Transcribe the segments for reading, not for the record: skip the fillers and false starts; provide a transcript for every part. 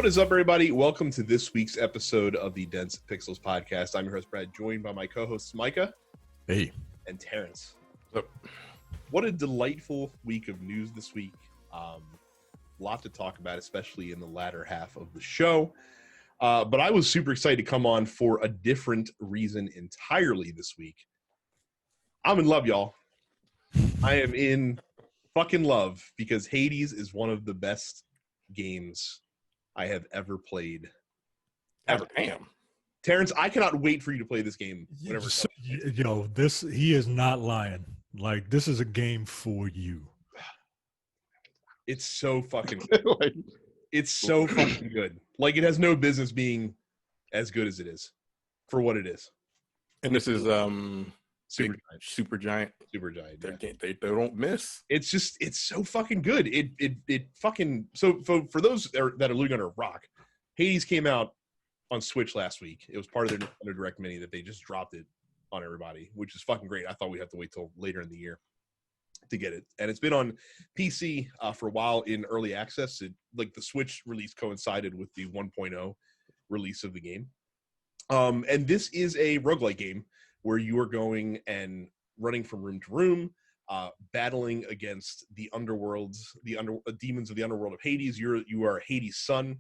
What is up, everybody? Welcome to this week's episode of the Dense Pixels podcast. I'm your host, Brad, joined by my co-hosts, Micah. Hey. And Terrence. What's up? What a delightful week of news this week. A lot to talk about, especially in the latter half of the show. But I was super excited to come on for a different reason entirely this week. I'm in love, y'all. I am in fucking love because Hades is one of the best games I have ever played. Ever. Damn. Terrence, I cannot wait for you to play this game. Whenever he is not lying. Like, this is a game for you. It's so fucking good. It's so fucking good. Like, it has no business being as good as it is for what it is. And this is Super Giant. Yeah. They don't miss. It's so fucking good. It fucking so for those that are living under a rock, Hades came out on Switch last week. It was part of their Nintendo Direct Mini that they just dropped it on everybody, which is fucking great. I thought we'd have to wait till later in the year to get it, and it's been on PC for a while in early access. The Switch release coincided with the 1.0 release of the game, and this is a roguelike game where you are going and running from room to room, battling against the underworlds, demons of the underworld of Hades. You are Hades' son,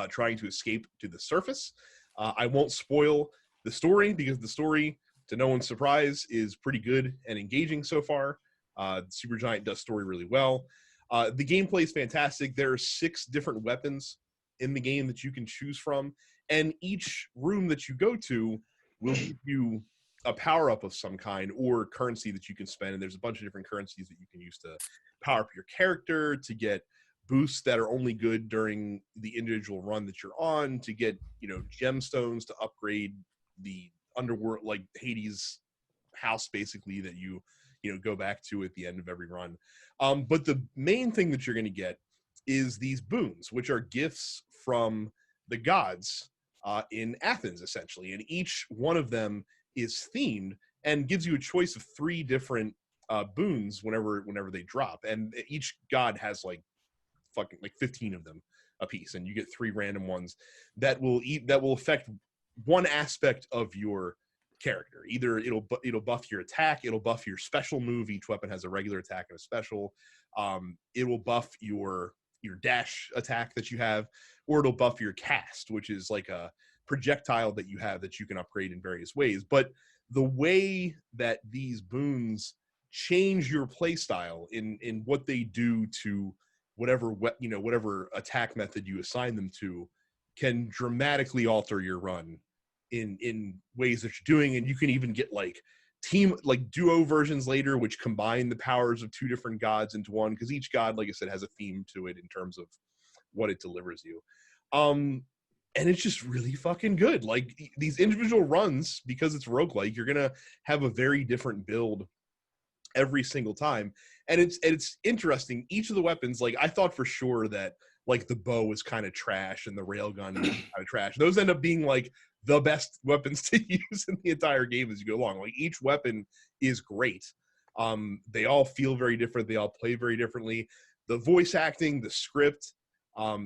trying to escape to the surface. I won't spoil the story because the story, to no one's surprise, is pretty good and engaging so far. Supergiant does story really well. The gameplay is fantastic. There are 6 different weapons in the game that you can choose from, and each room that you go to will give you a power-up of some kind or currency that you can spend, and there's a bunch of different currencies that you can use to power up your character, to get boosts that are only good during the individual run that you're on, to get, gemstones to upgrade the underworld, like Hades' house, basically, that you go back to at the end of every run. But the main thing that you're going to get is these boons, which are gifts from the gods in Athens, essentially, and each one of them is themed and gives you a choice of 3 different boons whenever they drop, and each god has like 15 of them a piece, and you get 3 random ones that will affect one aspect of your character. Either it'll buff your attack, it'll buff your special move. Each weapon has a regular attack and a special. It will buff your dash attack that you have, or it'll buff your cast, which is like a projectile that you have that you can upgrade in various ways. But the way that these boons change your play style in what they do to whatever attack method you assign them to can dramatically alter your run in ways that you're doing. And you can even get duo versions later, which combine the powers of 2 different gods into one, because each god, like I said, has a theme to it in terms of what it delivers you. And it's just really fucking good. Like, these individual runs, because it's roguelike, you're gonna have a very different build every single time. And it's interesting. Each of the weapons, like, I thought for sure that the bow is kind of trash and the railgun is kind of trash. Those end up being the best weapons to use in the entire game as you go along. Like, each weapon is great. They all feel very different. They all play very differently. The voice acting, the script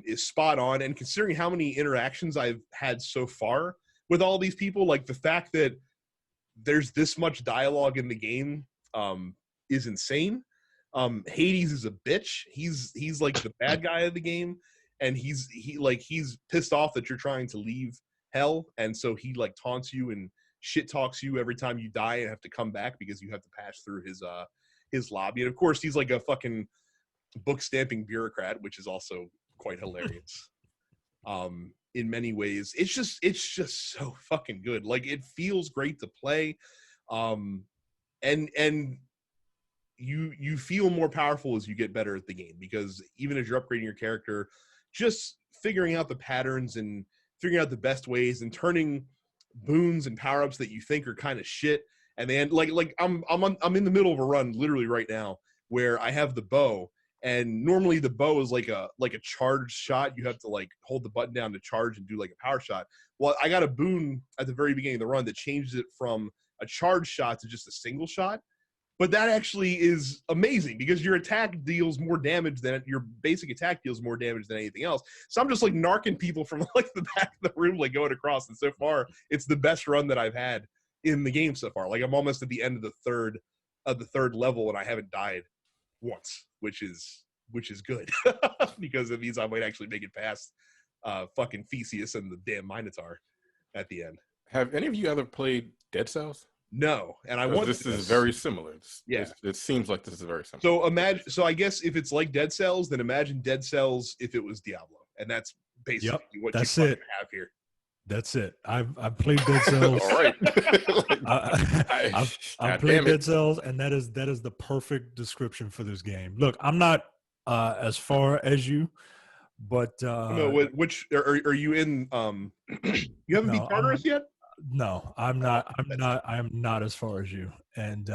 is spot on. And considering how many interactions I've had so far with all these people, like, the fact that there's this much dialogue in the game is insane. Hades is a bitch. He's like the bad guy of the game, and he's pissed off that you're trying to leave hell, and so he taunts you and shit talks you every time you die and have to come back because you have to pass through his lobby. And of course, he's like a fucking book stamping bureaucrat, which is also quite hilarious. In many ways, it's just so fucking good. Like, it feels great to play, and you feel more powerful as you get better at the game, because even as you're upgrading your character, just figuring out the patterns and figuring out the best ways and turning boons and power-ups that you think are kind of shit, and then I'm in the middle of a run literally right now where I have the bow, and normally the bow is like a charged shot. You have to hold the button down to charge and do like a power shot. Well, I got a boon at the very beginning of the run that changes it from a charged shot to just a single shot. But that actually is amazing because your attack deals more damage than your basic attack deals more damage than anything else. So I'm just like narking people from like the back of the room, like going across. And so far, it's the best run that I've had in the game so far. Like I'm almost at the end of the third level, and I haven't died once, which is good because it means I might actually make it past fucking Theseus and the damn Minotaur at the end. Have any of you ever played Dead Cells? No, and I want this is very similar. It seems like this is very similar. So I guess if it's like Dead Cells, then imagine Dead Cells if it was Diablo, and that's basically what you have here. That's it. I've played Dead Cells. All right. I've played Dead Cells, and that is the perfect description for this game. Look, I'm not as far as you, but which are you in? You haven't beat Tartarus yet? No, I'm not. I am not as far as you. And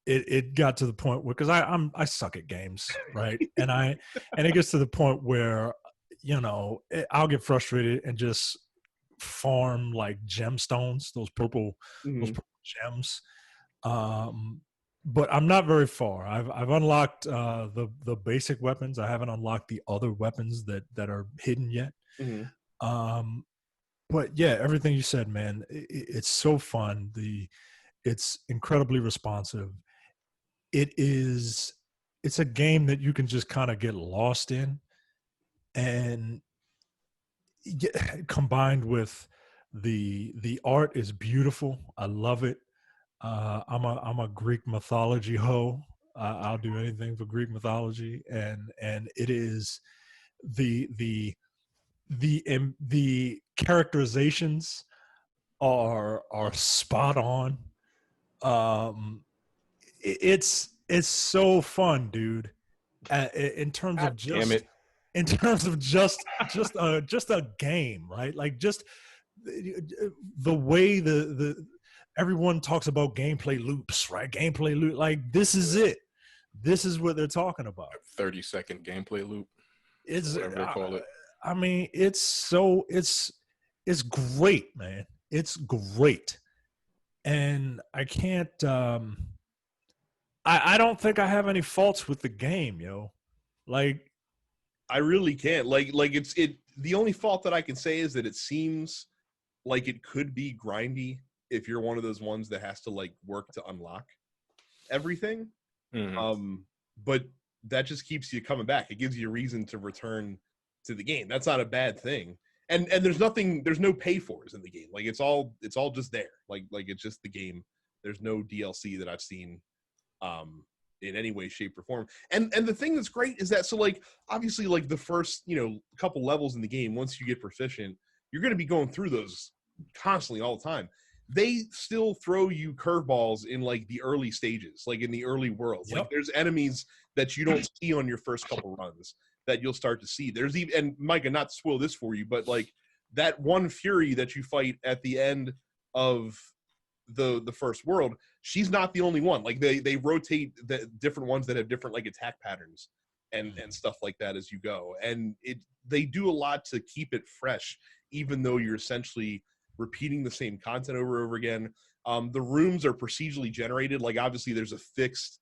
it got to the point where because I suck at games, right? and it gets to the point where I'll get frustrated and just farm like gemstones, those purple gems. But I'm not very far. I've unlocked the basic weapons. I haven't unlocked the other weapons that are hidden yet. But yeah, everything you said, man, it's so fun. It's incredibly responsive. It's a game that you can just kind of get lost in, and combined with the art is beautiful. I love it. I'm a Greek mythology hoe. I'll do anything for Greek mythology, and it is the characterizations are spot on. It's so fun, dude. In terms of just a game, right? Like just the way the everyone talks about gameplay loops, right? Gameplay loop, like this is it. This is what they're talking about. 30-second gameplay loop. It's whatever they call it. I mean, it's great, man. It's great. And I can't I don't think I have any faults with the game, yo. Like I really can't. Like the only fault that I can say is that it seems like it could be grindy if you're one of those ones that has to like work to unlock everything. But that just keeps you coming back. It gives you a reason to return to the game. That's not a bad thing. And there's no pay fors in the game. Like it's all just there. Like it's just the game. There's no DLC that I've seen in any way, shape, or form. And the thing that's great is that, so like obviously like the first couple levels in the game, once you get proficient, you're going to be going through those constantly all the time. They still throw you curveballs in like the early stages, like in the early worlds. Like there's enemies that you don't see on your first couple runs that you'll start to see. There's even, and Micah, not to spoil this for you, but like that one Fury that you fight at the end of the first world, she's not the only one. Like they rotate the different ones that have different like attack patterns and stuff like that as you go. And they do a lot to keep it fresh, even though you're essentially repeating the same content over and over again. The rooms are procedurally generated. Like obviously there's a fixed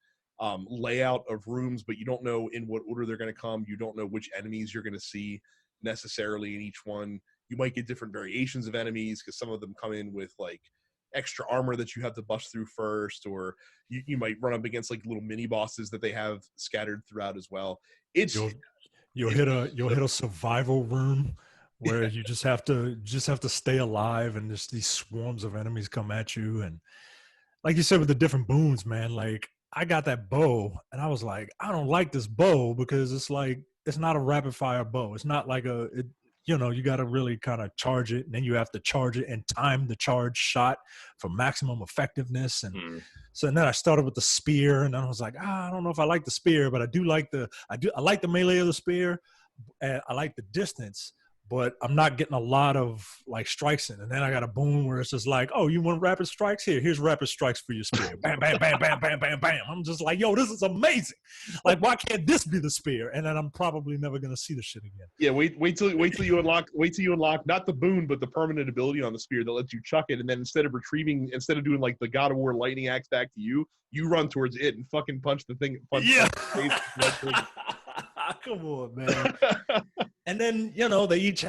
layout of rooms, but you don't know in what order they're going to come. You don't know which enemies you're going to see necessarily in each one. You might get different variations of enemies because some of them come in with like extra armor that you have to bust through first, or you might run up against like little mini bosses that they have scattered throughout as well. You'll hit a survival room where you just have to stay alive, and just these swarms of enemies come at you. And like you said with the different boons, man, like I got that bow and I was like, I don't like this bow because it's like, it's not a rapid fire bow. It's not like you got to really kind of charge it, and then you have to charge it and time the charge shot for maximum effectiveness. And so then I started with the spear, and I was like, I don't know if I like the spear, but I like the melee of the spear, and I like the distance. but I'm not getting a lot of like strikes in. And then I got a boon where it's just like, oh, you want rapid strikes? Here's rapid strikes for your spear. Bam, bam, bam, bam, bam, bam, bam. I'm just like, yo, this is amazing. Like, why can't this be the spear? And then I'm probably never gonna see the shit again. Yeah, wait till you unlock not the boon but the permanent ability on the spear that lets you chuck it, and then instead of doing like the God of War lightning axe back to you, you run towards it and fucking punch the thing. Yeah. Come on, man. And then, they each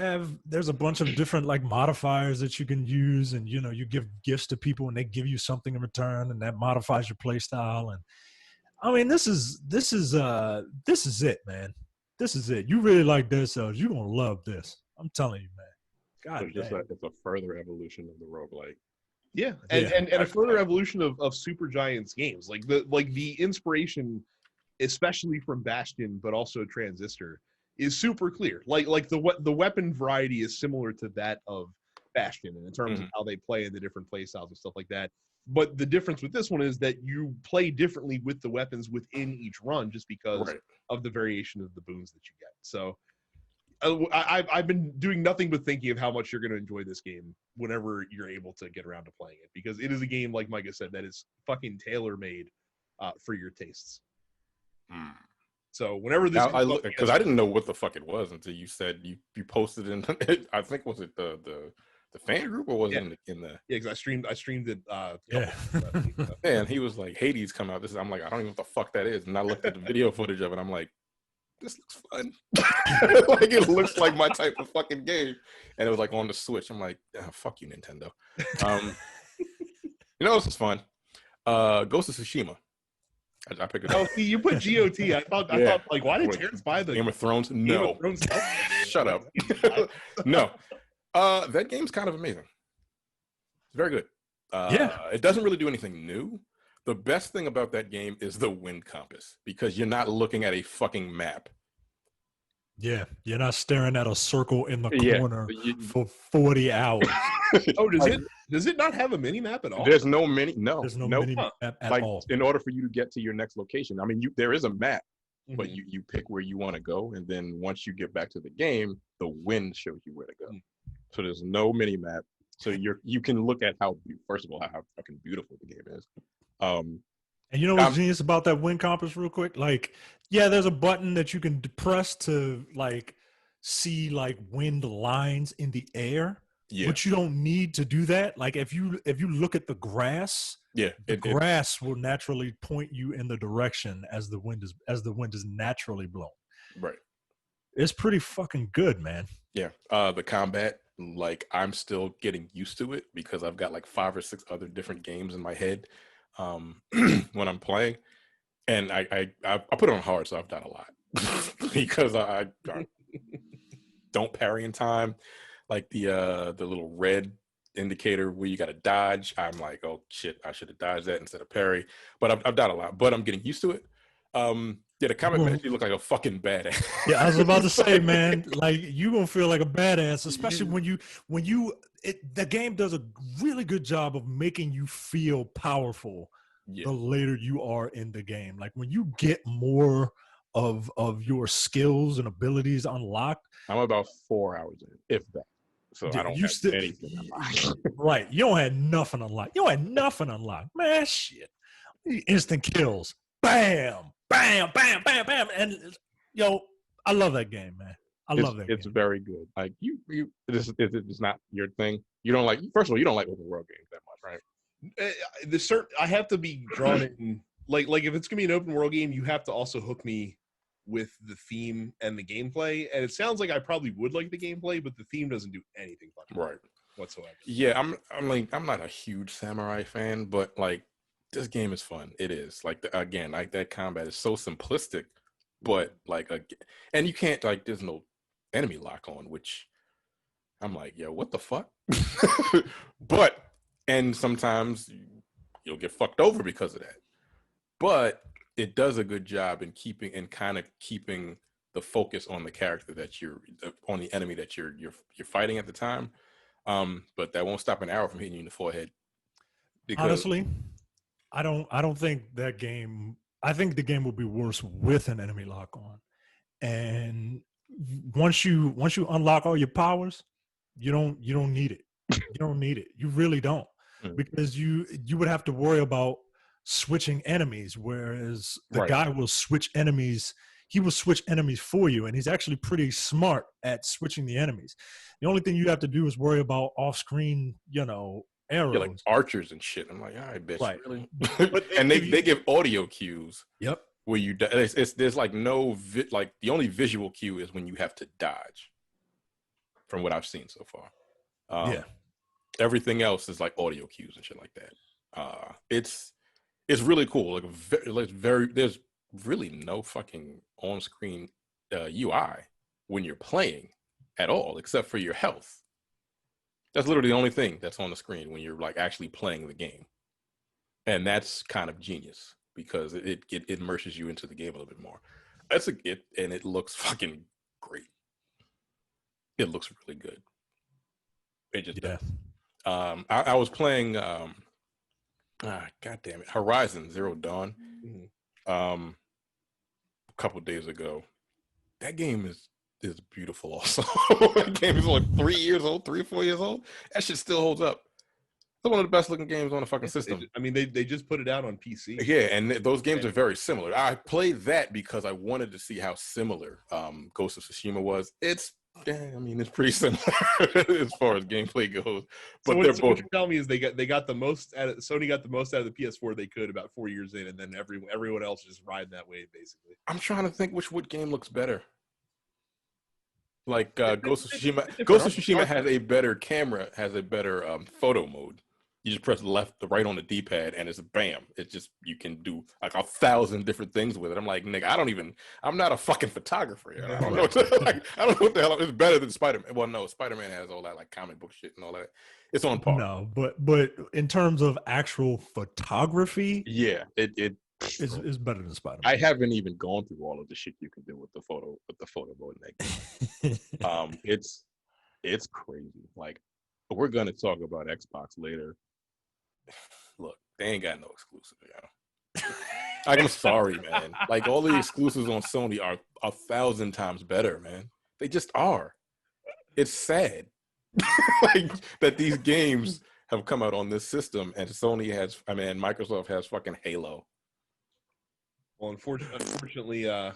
there's a bunch of different like modifiers that you can use, and you give gifts to people and they give you something in return, and that modifies your play style. And I mean, this is it, man. This is it. You really like Dead Cells, you're gonna love this. I'm telling you, man. God, it's a further evolution of the roguelike. Yeah, and a further evolution of Supergiant's games. Like the inspiration, especially from Bastion, but also Transistor, is super clear. Like the weapon variety is similar to that of Bastion in terms of how they play and the different play styles and stuff like that. But the difference with this one is that you play differently with the weapons within each run, just because of the variation of the boons that you get. So I've been doing nothing but thinking of how much you're going to enjoy this game whenever you're able to get around to playing it, because it is a game, like Micah said, that is fucking tailor-made for your tastes. So whenever this, because I didn't know what the fuck it was until you said you posted in. I think was it the fan group, or was it in the? Yeah, because I streamed it. And he was like, Hades come out. I'm like, I don't even know what the fuck that is. And I looked at the video footage of it. I'm like, this looks fun. Like, it looks like my type of fucking game. And it was like on the Switch. I'm like, fuck you, Nintendo. This is fun. Ghost of Tsushima. I picked it up. Oh, see, you put GOT. I thought like, why did Terrence buy the Game of Thrones? No. Game of Thrones? Shut up. No. That game's kind of amazing. It's very good. It doesn't really do anything new. The best thing about that game is the wind compass, because you're not looking at a fucking map. Yeah, you're not staring at a circle in the corner for 40 hours. Oh, does it not have a mini map at all? There's no mini. No, there's no mini map at all. In order for you to get to your next location, I mean, there is a map, but you pick where you want to go, and then once you get back to the game, the wind shows you where to go. So there's no mini map. So you can look at how fucking beautiful the game is. And you know what's genius about that wind compass, real quick? Like, there's a button that you can press to like see like wind lines in the air. Yeah. But you don't need to do that. Like, if you look at the grass, the grass will naturally point you in the direction as the wind is naturally blowing. Right. It's pretty fucking good, man. Yeah. The combat, like, I'm still getting used to it because I've got like 5 or 6 other different games in my head when I'm playing, and I put it on hard, so I've done a lot because I don't parry in time. Like the little red indicator where you got to dodge, I'm like, oh shit, I should have dodged that instead of parry. But I've done a lot, but I'm getting used to it. The combat makes you look like a fucking badass. Yeah, I was about to say, man, like, you gonna feel like a badass, especially when the game does a really good job of making you feel powerful the later you are in the game. Like, when you get more of your skills and abilities unlocked. I'm about 4 hours in, if that. So I don't have anything unlocked. Right. You don't have nothing unlocked. Man, shit. Instant kills. Bam. Bam, bam, bam, bam. And, I love that game, man. It's very good. Like, it's not your thing. You don't like, first of all, you don't like open world games that much, right? I have to be drawn in. Like if it's gonna be an open world game, you have to also hook me with the theme and the gameplay. And it sounds like I probably would like the gameplay, but the theme doesn't do anything fun whatsoever. Yeah, I'm not a huge samurai fan, but like, this game is fun. It is like that combat is so simplistic, but like and you can't, like, there's no enemy lock on, which I'm like, yo, what the fuck? And sometimes you'll get fucked over because of that. But it does a good job in keeping the focus on the character on the enemy that you're fighting at the time. But that won't stop an arrow from hitting you in the forehead. Honestly, I don't think that game. I think the game would be worse with an enemy lock on, and once you unlock all your powers, you don't need it. You don't need it. You really don't, because you would have to worry about switching enemies, whereas the guy will switch enemies. He will switch enemies for you, and he's actually pretty smart at switching the enemies. The only thing you have to do is worry about off-screen, arrows. Yeah, like archers and shit. I'm like, all right, bitch, Right. really? And they give audio cues. Yep. Where you there's like no like the only visual cue is when you have to dodge. From what I've seen so far, yeah. Everything else is like audio cues and shit like that. It's really cool. Like there's really no fucking on-screen UI when you're playing at all, except for your health. That's literally the only thing that's on the screen when you're like actually playing the game, and that's kind of genius because it immerses you into the game a little bit more. And it looks fucking great. It looks really good. It just does. I was playing god damn it, Horizon Zero Dawn a couple days ago. That game is beautiful also. That game is like 3 years old, 3 or 4 years old. That shit still holds up. It's one of the best looking games on the fucking system. They just put it out on PC. Yeah, and those games are very similar. I played that because I wanted to see how similar Ghost of Tsushima was. It's pretty similar as far as gameplay goes. But what you're telling me is they got the most out of, Sony got the most out of the PS4 they could about 4 years in, and then everyone else just riding that wave basically. I'm trying to think what game looks better. Like Ghost of Tsushima has a better camera, has a better photo mode. You just press left, the right on the D-pad, and it's bam. It's just, you can do like 1,000 different things with it. I'm like, nigga, I'm not a fucking photographer. I don't know what the hell. It's better than Spider-Man. Well, no, Spider-Man has all that like comic book shit and all that. It's on par. No, but in terms of actual photography, yeah, it's better than Spider-Man. I haven't even gone through all of the shit you can do with the photo mode in that game. It's crazy. Like, we're gonna talk about Xbox later. Look, they ain't got no exclusive, Like, I'm sorry, man. Like, all the exclusives on Sony are 1,000 times better, man. They just are. It's sad, like, that these games have come out on this system, and Microsoft has fucking Halo. Well, unfortunately, the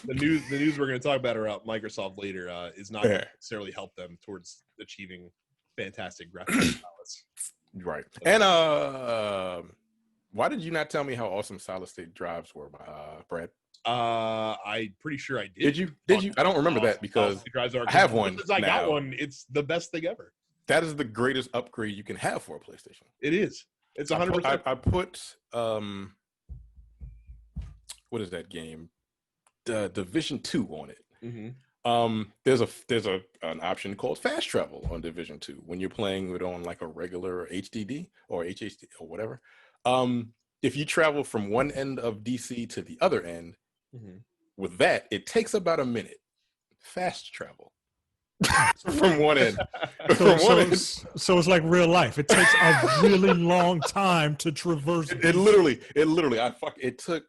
news we're going to talk about Microsoft later is not going to necessarily help them towards achieving fantastic graphics prowess. Right. And why did you not tell me how awesome solid state drives were, Brad? I'm pretty sure I did. Did you? I don't remember that because I have one. Since I got one, it's the best thing ever. That is the greatest upgrade you can have for a PlayStation. It is. It's 100%. I put what is that game? Division 2 on it. Mm-hmm. There's an option called fast travel on Division 2 when you're playing it on like a regular HDD or HHD or whatever. If you travel from one end of DC to the other end, with that, it takes about a minute. Fast travel from one end. So it's like real life. It takes a really long time to traverse. It literally. It took,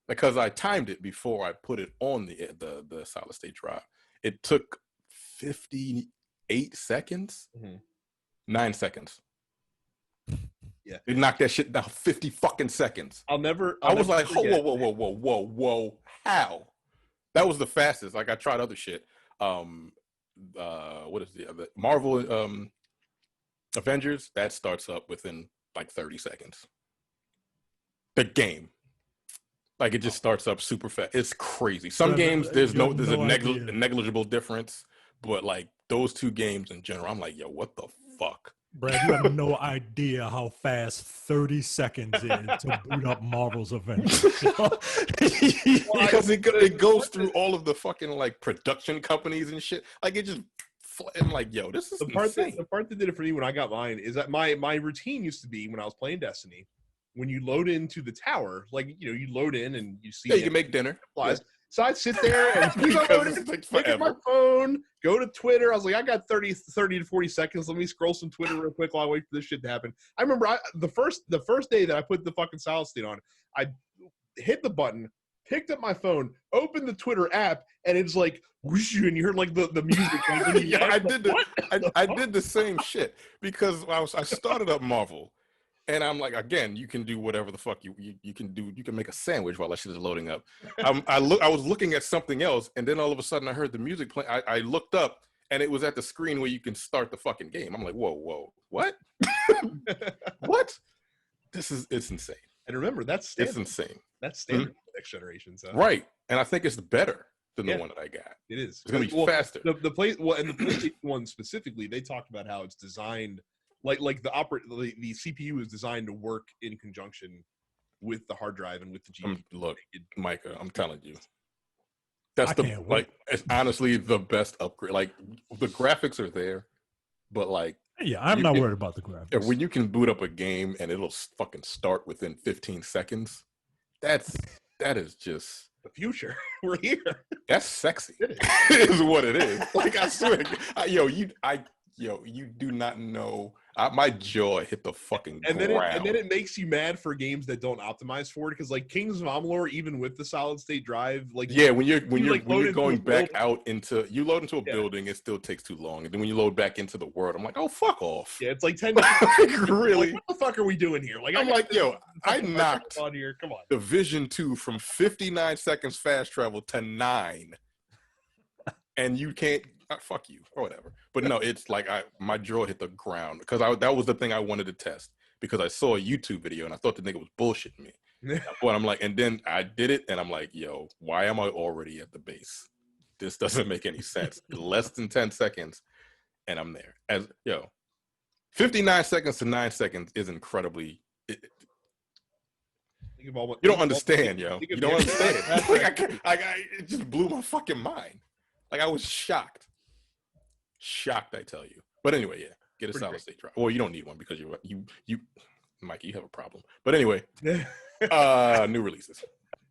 because I timed it before I put it on the solid state drive. It took 58 seconds, 9 seconds. Yeah, it knocked that shit down 50 fucking seconds. I was like, whoa, how? That was the fastest. Like, I tried other shit. What is the other Marvel Avengers? That starts up within like 30 seconds. The game. Like, it just starts up super fast. It's crazy. Some games there's a negligible difference, but like those two games in general, I'm like, yo, what the fuck? Brad, you have no idea how fast 30 seconds is to boot up Marvel's Avengers. Because it goes through all of the fucking like production companies and shit. Like, it just, I'm like, yo, this is insane. The part that did it for me when I got mine is that my routine used to be when I was playing Destiny, when you load into the tower, like, you load in and you see. Yeah, you can make dinner. Yeah. So I'd sit there and look at my phone, go to Twitter. I was like, I got 30 to 40 seconds. Let me scroll some Twitter real quick while I wait for this shit to happen. I remember the first day that I put the fucking solid state on, I hit the button, picked up my phone, opened the Twitter app, and it's like whoosh, and you heard like the music. Like, Yeah, I did the same shit because I started up Marvel, and I'm like, again, you can do whatever the fuck you can do. You can make a sandwich while that shit is loading up. I was looking at something else, and then all of a sudden I heard the music play. I looked up, and it was at the screen where you can start the fucking game. I'm like, whoa, what? What? It's insane. And remember, that's standard. It's insane. That's standard for next generation. So. Right, and I think it's better than the one that I got. It is. It's gonna be faster. And the PlayStation one specifically, they talked about how it's designed like the CPU is designed to work in conjunction with the hard drive and with the GPU. Look, Micah, I'm telling you, that's it's honestly the best upgrade. Like the graphics are there, but like. Yeah, I'm not worried about the graphics. When you can boot up a game and it'll fucking start within 15 seconds, that is just the future. We're here. That's sexy. It is what it is. Like I swear, you do not know. My jaw hit the fucking ground. And then it makes you mad for games that don't optimize for it because like Kings of Amalur, even with the solid state drive, like when you're going back out into you load into a building, it still takes too long. And then when you load back into the world, I'm like, oh fuck off. Yeah, it's like 10 minutes. Like, really? Like, what the fuck are we doing here? Like I'm like, I knocked on here. Come on. Division 2 from 59 seconds fast travel to 9, and you can't. Fuck you or whatever. But no, it's like my jaw hit the ground because that was the thing I wanted to test because I saw a YouTube video and I thought the nigga was bullshitting me. But I'm like, and then I did it and I'm like, why am I already at the base? This doesn't make any sense. Less than 10 seconds and I'm there. 59 seconds to 9 seconds is incredibly. You don't understand, yo. You don't understand. It just blew my fucking mind. Like I was shocked. Shocked, I tell you. But anyway, get a solid state drive. Well, you don't need one because you Mike, you have a problem. But anyway, new releases.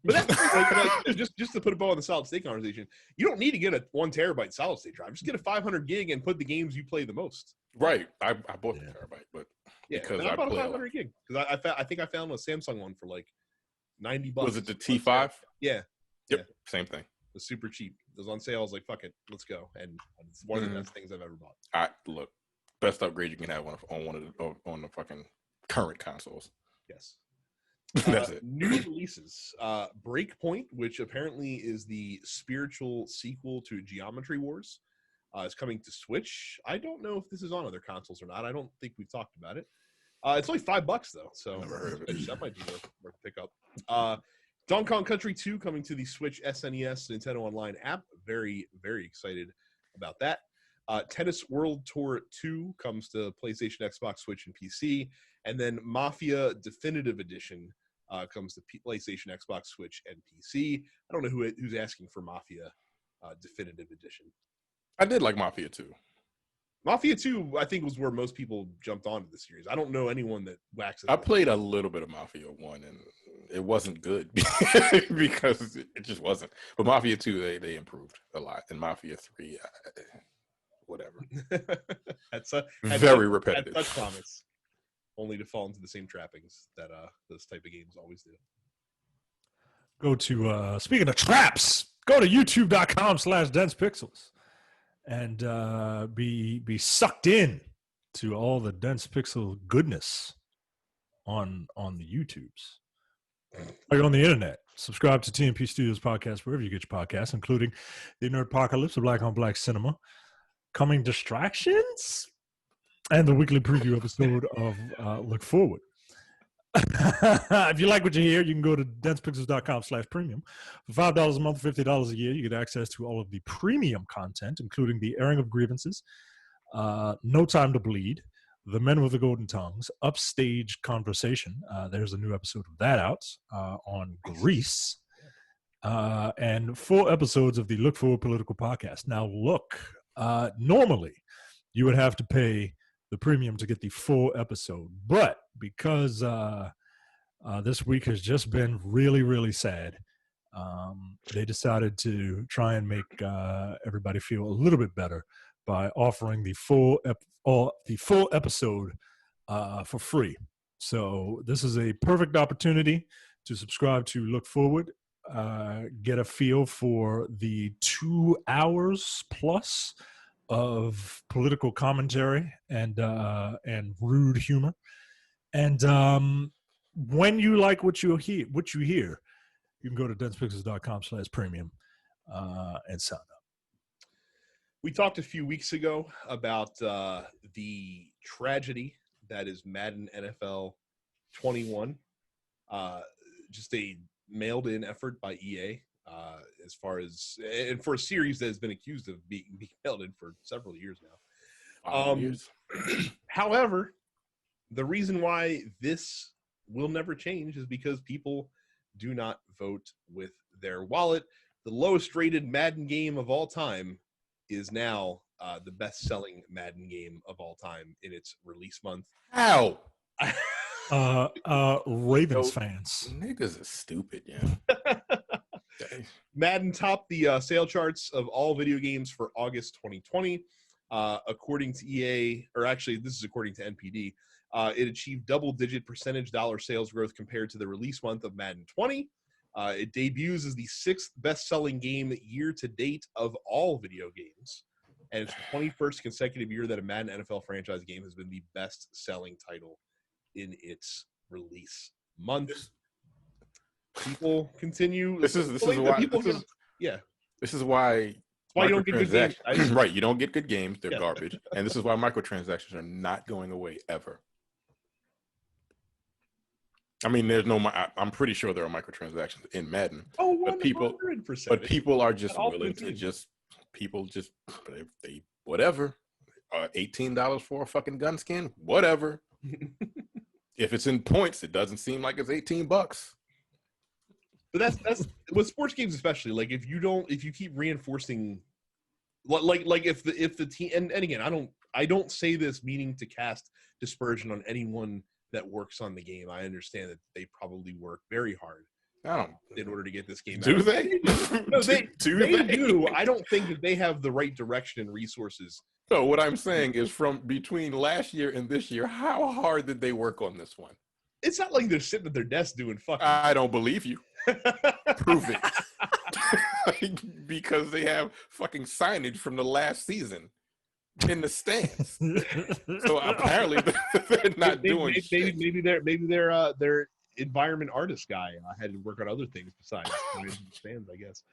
But that's just to put a bow on the solid state conversation. You don't need to get a 1 terabyte solid state drive. Just get a 500 gig and put the games you play the most. Right. I bought the terabyte, but because I bought a 500 gig because I think I found a Samsung one for like $90. Was it the T5? Yeah. Yep. Same thing. It was super cheap. It was on sale. I was like, fuck it, let's go. And it's one of the best things I've ever bought. All right, look, best upgrade you can have on the fucking current consoles. Yes. That's it. New releases. Breakpoint, which apparently is the spiritual sequel to Geometry Wars, is coming to Switch. I don't know if this is on other consoles or not. I don't think we've talked about it. It's only $5 though, so never heard of it. That might be worth pick up. Donkey Kong Country 2 coming to the Switch, SNES, Nintendo Online app. Very, very excited about that. Tennis World Tour 2 comes to PlayStation, Xbox, Switch, and PC. And then Mafia Definitive Edition comes to PlayStation, Xbox, Switch, and PC. I don't know who's asking for Mafia Definitive Edition. I did like Mafia 2. Mafia 2, I think, was where most people jumped onto the series. I don't know anyone that waxed it. I played a little bit of Mafia 1, and it wasn't good because it just wasn't. But Mafia 2, they improved a lot. And Mafia 3, whatever. That's very repetitive. That's promise. Only to fall into the same trappings that those type of games always do. Go to, speaking of traps, go to youtube.com/densepixels. And be sucked in to all the Dense Pixel goodness on the YouTubes. Like on the internet. Subscribe to TMP Studios podcast wherever you get your podcasts, including the Nerd Apocalypse, the Black on Black Cinema, Coming Distractions, and the weekly preview episode of Look Forward. If you like what you hear, you can go to densepixels.com/premium. For $5 a month, $50 a year, you get access to all of the premium content, including the airing of grievances, No Time to Bleed, The Men with the Golden Tongues, Upstage Conversation. There's a new episode of that out on Greece. And 4 episodes of the Look Forward Political Podcast. Now, look, normally you would have to pay the premium to get the full episode. But because this week has just been really, really sad, they decided to try and make everybody feel a little bit better by offering the full episode for free. So this is a perfect opportunity to subscribe to Look Forward. get a feel for the 2 hours plus of political commentary and rude humor. And when you like what you hear, you can go to densepixels.com/premium and sign up. We talked a few weeks ago about the tragedy that is Madden NFL 21. Just a mailed-in effort by EA, as far as, and for a series that has been accused of being mailed in for several years now. 5 years. However, the reason why this will never change is because people do not vote with their wallet. The lowest rated Madden game of all time is now the best-selling Madden game of all time in its release month. How? Ravens fans. Niggas are stupid, yeah. Madden topped the sale charts of all video games for August 2020. According to EA, or actually this is according to NPD, it achieved double-digit percentage dollar sales growth compared to the release month of Madden 20. It debuts as the 6th best-selling game year-to-date of all video games. And it's the 21st consecutive year that a Madden NFL franchise game has been the best-selling title in its release month. People continue. This is why you don't get good games. Right, you don't get good games. They're garbage. And this is why microtransactions are not going away ever. I mean, I'm pretty sure there are microtransactions in Madden. Oh, 100%. But people are just willing to they whatever. $18 for a fucking gun skin, whatever. If it's in points, it doesn't seem like it's $18. But that's with sports games, especially. Like if you keep reinforcing, like if the team, and again, I don't say this meaning to cast dispersion on anyone that works on the game. I understand that they probably work very hard in order to get this game. Do they? No, they do. I don't think that they have the right direction and resources. So what I'm saying is, from between last year and this year, how hard did they work on this one? It's not like they're sitting at their desk doing fucking. I don't believe you. Prove it. Because they have fucking signage from the last season in the stands. So apparently they're not doing shit. Maybe their environment artist guy had to work on other things besides stands, I guess.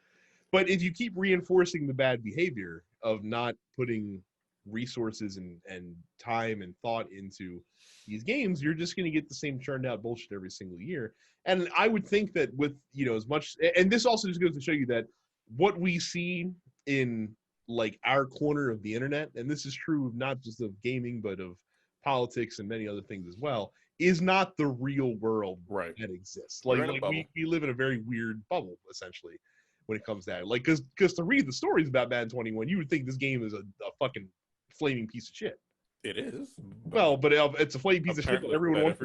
But if you keep reinforcing the bad behavior of not putting resources and time and thought into these games, you're just going to get the same churned out bullshit every single year. And I would think that with, as much, and this also just goes to show you that what we see in like our corner of the internet, and this is true not just of gaming, but of politics and many other things as well, is not the real world that exists. Like we live in a very weird bubble, essentially, when it comes to that. Like, because to read the stories about Madden 21, you would think this game is a fucking flaming piece of shit. It is. Well, but it's a flaming piece of shit that everyone wants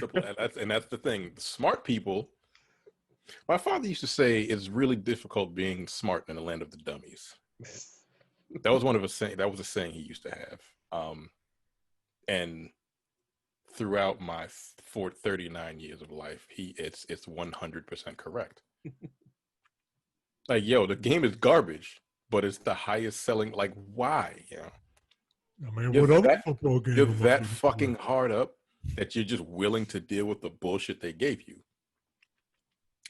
to play. And that's the thing. The smart people. My father used to say it's really difficult being smart in the land of the dummies. That was a saying he used to have. And throughout my 39 years of life, it's 100% correct. Like, yo, the game is garbage, but it's the highest selling. Like, why? I mean, what other football game? You're that fucking hard up that you're just willing to deal with the bullshit they gave you.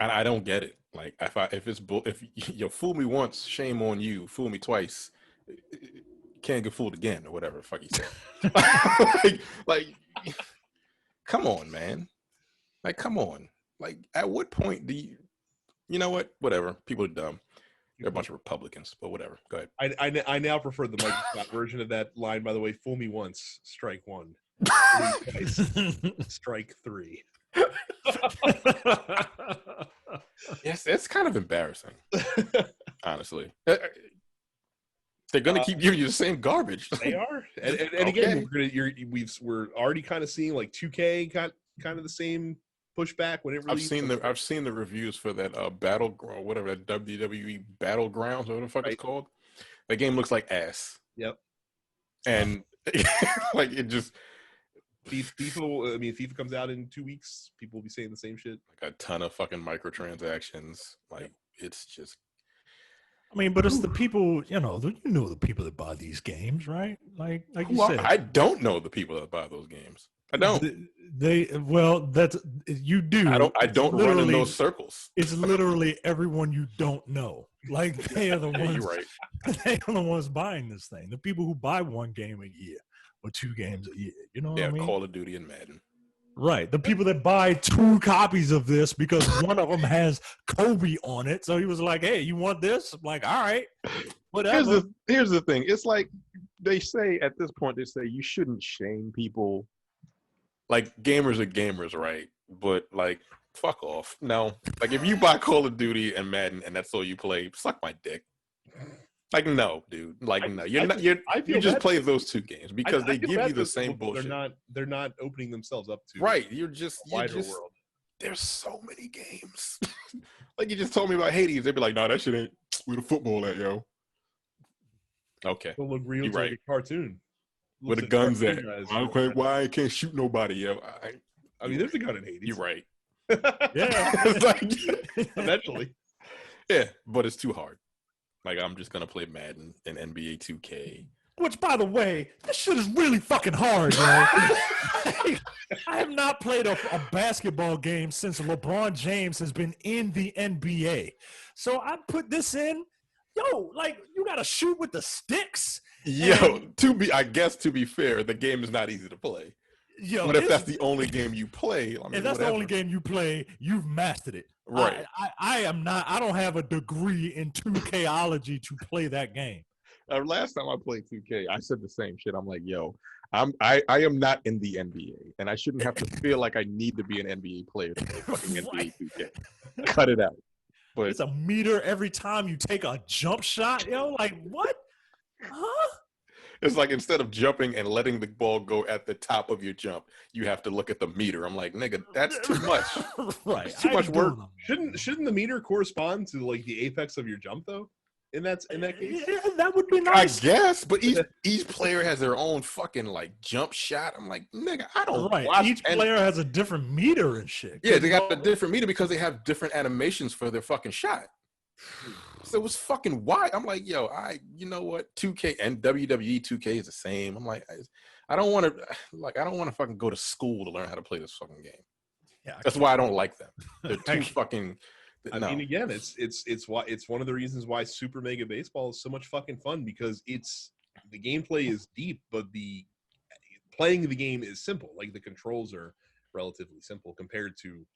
And I don't get it. Like, if you fool me once, shame on you. Fool me twice, can't get fooled again, or whatever the fuck he said. like, come on, man. Like, come on. Like, at what point do you know what? Whatever. People are dumb. They're a bunch of Republicans, but whatever. Go ahead. I now prefer the Micah Scott version of that line, by the way. Fool me once, strike one. Fool me twice, strike three. Yes, it's kind of embarrassing, honestly. They're gonna keep giving you the same garbage. They are, and again, we're already kind of seeing like 2K kind of the same pushback when it released. I've seen the reviews for that battleground, whatever, that WWE Battlegrounds, whatever the fuck it's called. That game looks like ass. Yep. And like it just FIFA. I mean, FIFA comes out in 2 weeks. People will be saying the same shit. Like a ton of fucking microtransactions. Like it's just. I mean, but it's the people, the people that buy these games, right? Like you said, I don't know the people that buy those games. I don't. That's you do. I don't run in those circles. It's literally everyone you don't know. Like they are the ones. You're right. They are the ones buying this thing. The people who buy one game a year or 2 games a year. You know what I mean? Call of Duty and Madden. Right. The people that buy 2 copies of this because one of them has Kobe on it. So he was like, hey, you want this? I'm like, all right, whatever. Here's the thing. It's like they say at this point, you shouldn't shame people. Like gamers are gamers, right? But like, fuck off. No. Like if you buy Call of Duty and Madden and that's all you play, suck my dick. Like no, dude. Like no. You just play those 2 games because they give you the same bullshit. They're not opening themselves up to right. world. There's so many games. Like you just told me about Hades. They'd be like, no, that shit ain't where the football at, yo. Okay. It'll look real like a cartoon. Where the guns at? Okay, why I can't shoot nobody, yo. I mean, there's a gun in Hades. You're right. Yeah. Eventually. Yeah, but it's too hard. Like, I'm just going to play Madden and NBA 2K. Which, by the way, this shit is really fucking hard, yo. I have not played a basketball game since LeBron James has been in the NBA. So I put this in. Yo, like, you got to shoot with the sticks. Yo, to be fair, the game is not easy to play. Yo, but if that's the only game you play, I mean, if that's the only game you play, you've mastered it. Right. I don't have a degree in 2Kology to play that game. Last time I played 2K, I said the same shit. I'm like, yo, I am not in the NBA, and I shouldn't have to feel like I need to be an NBA player to play fucking NBA 2K. Cut it out. But it's a meter every time you take a jump shot, yo. Like what? Huh? It's like instead of jumping and letting the ball go at the top of your jump, you have to look at the meter. I'm like, nigga, that's too much. Right. It's too much work. Shouldn't the meter correspond to like the apex of your jump though? In that case? Yeah, that would be nice. I guess, but each player has their own fucking like jump shot. I'm like, nigga, I don't watch. Each player has a different meter and shit. Yeah, they got a different meter because they have different animations for their fucking shot. So it was fucking wild. I'm like, yo, you know what? 2K and WWE 2K is the same. I'm like, I don't want to fucking go to school to learn how to play this fucking game. Yeah, that's why I don't like them. They're too fucking. I mean, again, it's one of the reasons why Super Mega Baseball is so much fucking fun because the gameplay is deep, but the playing the game is simple. Like the controls are relatively simple compared to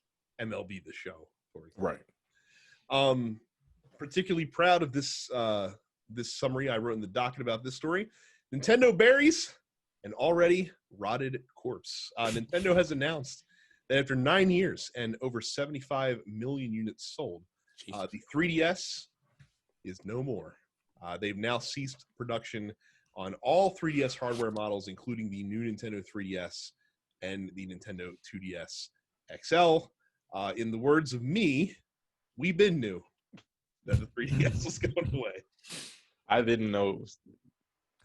MLB The Show, for example. Right. Particularly proud of this summary I wrote in the docket about this story. Nintendo buries an already rotted corpse. Nintendo has announced that after 9 years and over 75 million units sold, the 3DS is no more. They've now ceased production on all 3DS hardware models, including the new Nintendo 3DS and the Nintendo 2DS XL. In the words of me, we been new that the 3DS was going away. I didn't know.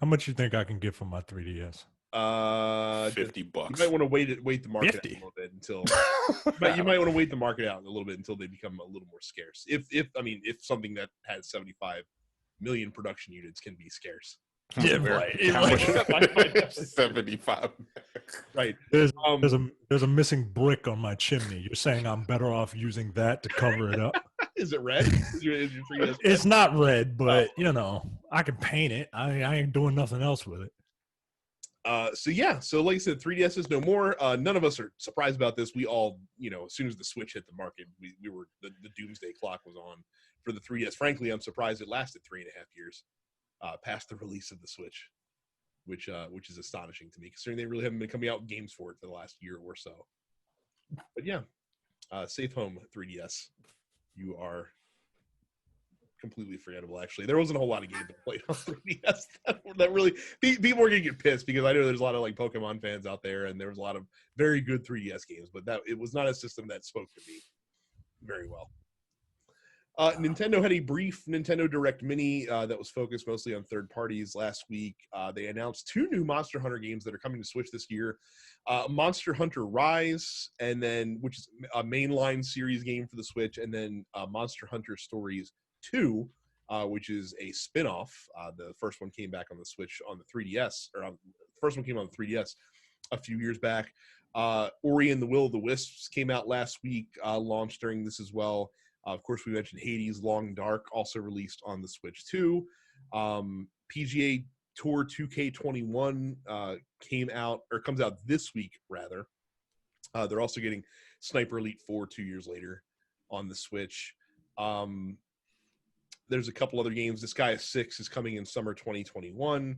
How much you think I can get for my 3DS? $50. You might want to wait the market out a little bit until. But you might want to wait the market out a little bit until they become a little more scarce. If something that has 75 million production units can be scarce. Yeah, right. 75. Right. There's a missing brick on my chimney. You're saying I'm better off using that to cover it up? Is it red? It's not red, but I can paint it. I ain't doing nothing else with it. So like I said, 3DS is no more. None of us are surprised about this. We all, as soon as the Switch hit the market, we were the doomsday clock was on for the 3DS. Frankly, I'm surprised it lasted 3.5 years past the release of the Switch, which is astonishing to me, considering they really haven't been coming out with games for it for the last year or so. But yeah, safe home 3DS. You are completely forgettable. Actually, there wasn't a whole lot of games I played on 3DS that really people were gonna get pissed because I know there's a lot of like Pokemon fans out there, and there was a lot of very good 3DS games, but that it was not a system that spoke to me very well. Nintendo had a brief Nintendo Direct Mini that was focused mostly on third parties last week. They announced 2 new Monster Hunter games that are coming to Switch this year. Monster Hunter Rise, and then which is a mainline series game for the Switch, and then Monster Hunter Stories 2, which is a spin-off. The first one came back on the Switch on the 3DS, or the first one came on the 3DS a few years back. Ori and the Will of the Wisps came out last week, launched during this as well. Of course, we mentioned Hades Long Dark, also released on the Switch too. PGA Tour 2K21 comes out this week, rather. They're also getting Sniper Elite 4 2 years later on the Switch. There's a couple other games. Disgaea 6 is coming in summer 2021.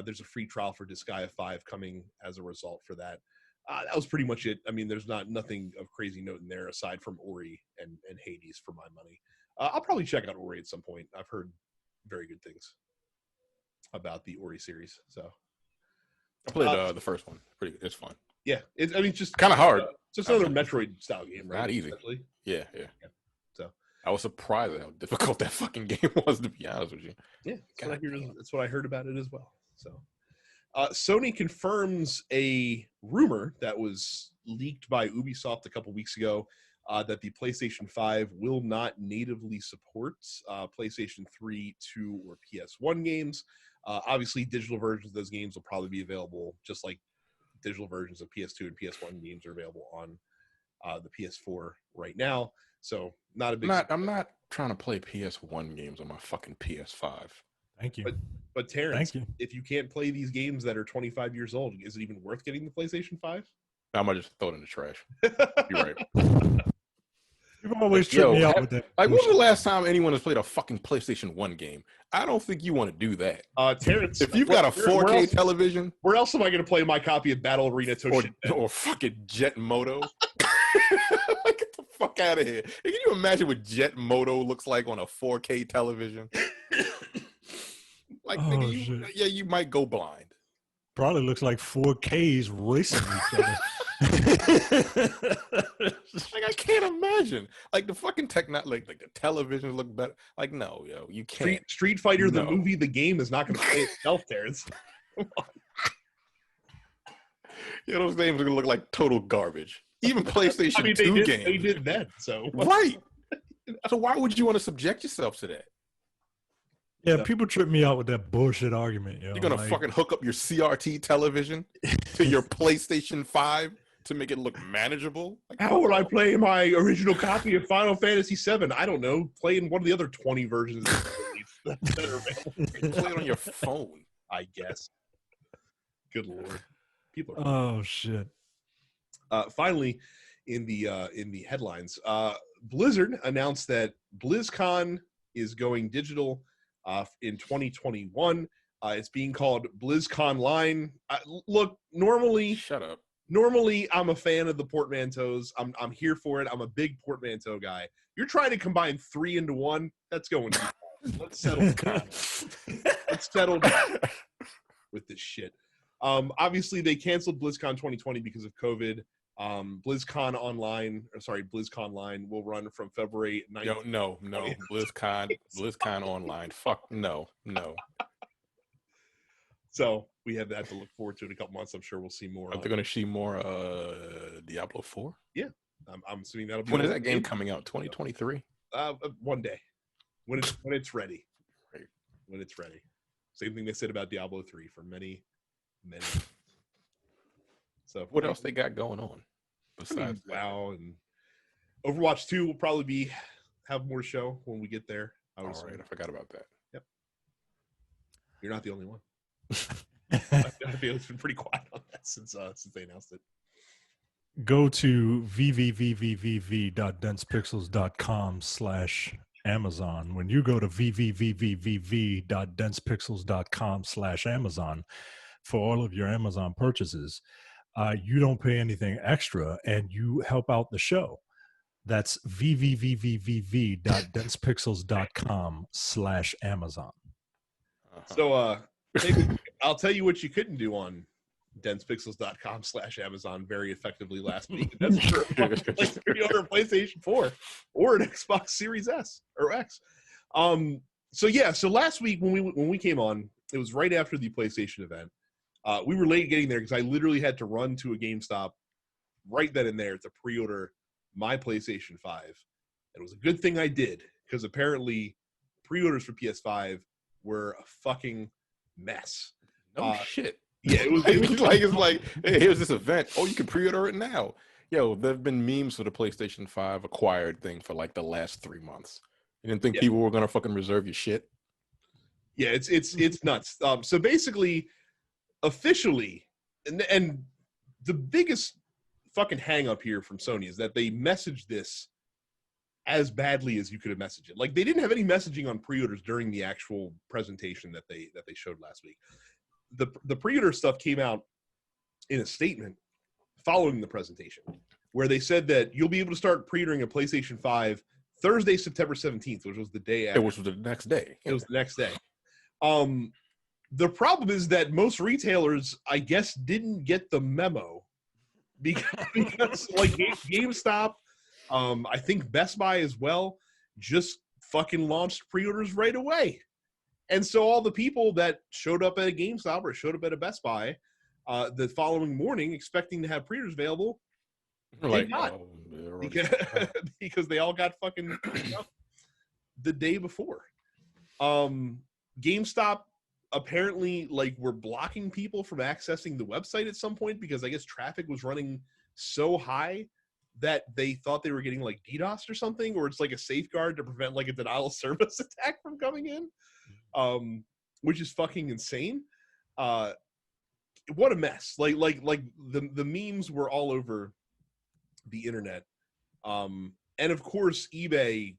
There's a free trial for Disgaea 5 coming as a result for that. That was pretty much it. I mean, there's nothing of crazy note in there aside from Ori and Hades for my money. I'll probably check out Ori at some point. I've heard very good things about the Ori series. So I played the first one. It's fun. Yeah, it's just kind of hard. Just another Metroid style game, right? Not easy. Yeah. So I was surprised at how difficult that fucking game was, to be honest with you. Yeah, that's what I heard about it as well. So. Sony confirms a rumor that was leaked by Ubisoft a couple weeks ago that the PlayStation 5 will not natively support PlayStation 3, 2, or PS1 games. Obviously, digital versions of those games will probably be available, just like digital versions of PS2 and PS1 games are available on the PS4 right now. So, not a big... I'm not trying to play PS1 games on my fucking PS5. Thank you. But Terrence, if you can't play these games that are 25 years old, is it even worth getting the PlayStation 5? I might just throw it in the trash. You're right. You've always tripped me out with that. Like, when was the last time anyone has played a fucking PlayStation 1 game? I don't think you want to do that. Terrence, if you've got a 4K television, where else am I going to play my copy of Battle Arena Toshinden? Or fucking Jet Moto? Like, get the fuck out of here. Can you imagine what Jet Moto looks like on a 4K television? Like, nigga, you might go blind. Probably looks like 4Ks racing each other. Like, I can't imagine. Like, the fucking like the televisions look better. Like, no, yo, you can't. Street Fighter, the movie, the game is not going to play itself, Terrence. Come on. Yeah, those games are going to look like total garbage. Even PlayStation 2 games. They did that, so. Right. So why would you want to subject yourself to that? Yeah, people trip me out with that bullshit argument. Yo. You're going to fucking hook up your CRT television to your PlayStation 5 to make it look manageable? Like, how would I play my original copy of Final Fantasy VII? I don't know. Play in one of the other 20 versions that are available. Play it on your phone, I guess. Good Lord. People are oh, shit. Finally, in the headlines, Blizzard announced that BlizzCon is going digital in 2021. It's being called BlizzCon Line. Look, shut up. Normally, I'm a fan of the portmanteaus. I'm here for it. I'm a big portmanteau guy. You're trying to combine 3 into 1. That's going too far. Let's settle down. Let's settle down with this shit. Obviously, they canceled BlizzCon 2020 because of COVID. BlizzCon Line will run from February 9th. No. BlizzCon Online. Fuck no. So we have that to look forward to in a couple months. I'm sure we'll see more. Are they going to see more Diablo 4? Yeah, I'm assuming that'll be. When is that game coming out? 2023. One day, when it's ready. Right. When it's ready. Same thing they said about Diablo 3 for many. So what else they got going on besides WoW and Overwatch 2 will probably have more show when we get there. All right, I forgot about that. Yep. You're not the only one. I feel it's been pretty quiet on that since they announced it. Go to www.densepixels.com/Amazon. When you go to www.densepixels.com/Amazon for all of your Amazon purchases, you don't pay anything extra and you help out the show. That's www.densepixels.com/Amazon. So I'll tell you what you couldn't do on densepixels.com/Amazon very effectively last week. That's for like pre-order PlayStation 4 or an Xbox Series S or X. So last week when we came on, it was right after the PlayStation event. We were late getting there because I literally had to run to a GameStop right then and there to pre-order my PlayStation 5. And it was a good thing I did, because apparently pre-orders for PS5 were a fucking mess. No shit. Yeah, it was it's like, hey, here's this event. Oh, you can pre-order it now. Yo, there have been memes for the PlayStation 5 acquired thing for like the last 3 months. You didn't think people were gonna fucking reserve your shit? Yeah, it's nuts. So basically, officially, and the biggest fucking hang up here from Sony is that they messaged this as badly as you could have messaged it. Like, they didn't have any messaging on pre-orders during the actual presentation that they showed last week. The pre-order stuff came out in a statement following the presentation, where they said that you'll be able to start pre-ordering a PlayStation 5 Thursday, September 17th, which was the day after. Which was the next day. It was the next day. The problem is that most retailers, I guess, didn't get the memo because like GameStop, I think Best Buy as well, just fucking launched pre-orders right away. And so all the people that showed up at a GameStop or showed up at a Best Buy the following morning expecting to have pre-orders available, Like, not. Because they all got fucking the day before. GameStop apparently like were blocking people from accessing the website at some point because I guess traffic was running so high that they thought they were getting like DDoS or something, or it's like a safeguard to prevent like a denial of service attack from coming in, which is fucking insane. What a mess. Like the memes were all over the internet. And of course, eBay,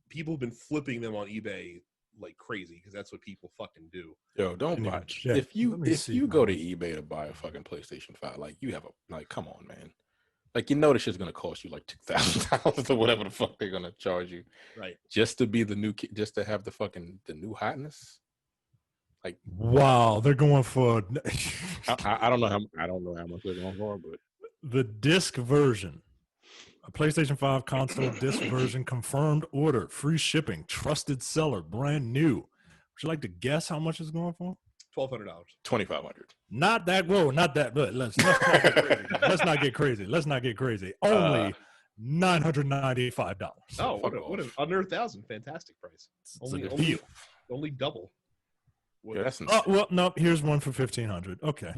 people have been flipping them on eBay like crazy because that's what people fucking do. Yo, don't buy. If you go to eBay to buy a fucking PlayStation 5, like you have a come on, man. Like, you know, this shit's gonna cost you like $2,000 or whatever the fuck they're gonna charge you, right? Just to be the new, just to have the new hotness. Like, wow, they're going for. I don't know how much they're going for, but the disc version, a PlayStation 5 console disc version, confirmed order, free shipping, trusted seller, brand new. Would you like to guess how much it's going for? $1,200. $2,500. Not that. Whoa, not that. But let's not get crazy. Let's not get crazy. Only $995. Oh, what an under $1,000. Fantastic price. Only double. Yeah, that's insane. Oh, well, no. Here's one for $1,500. Okay.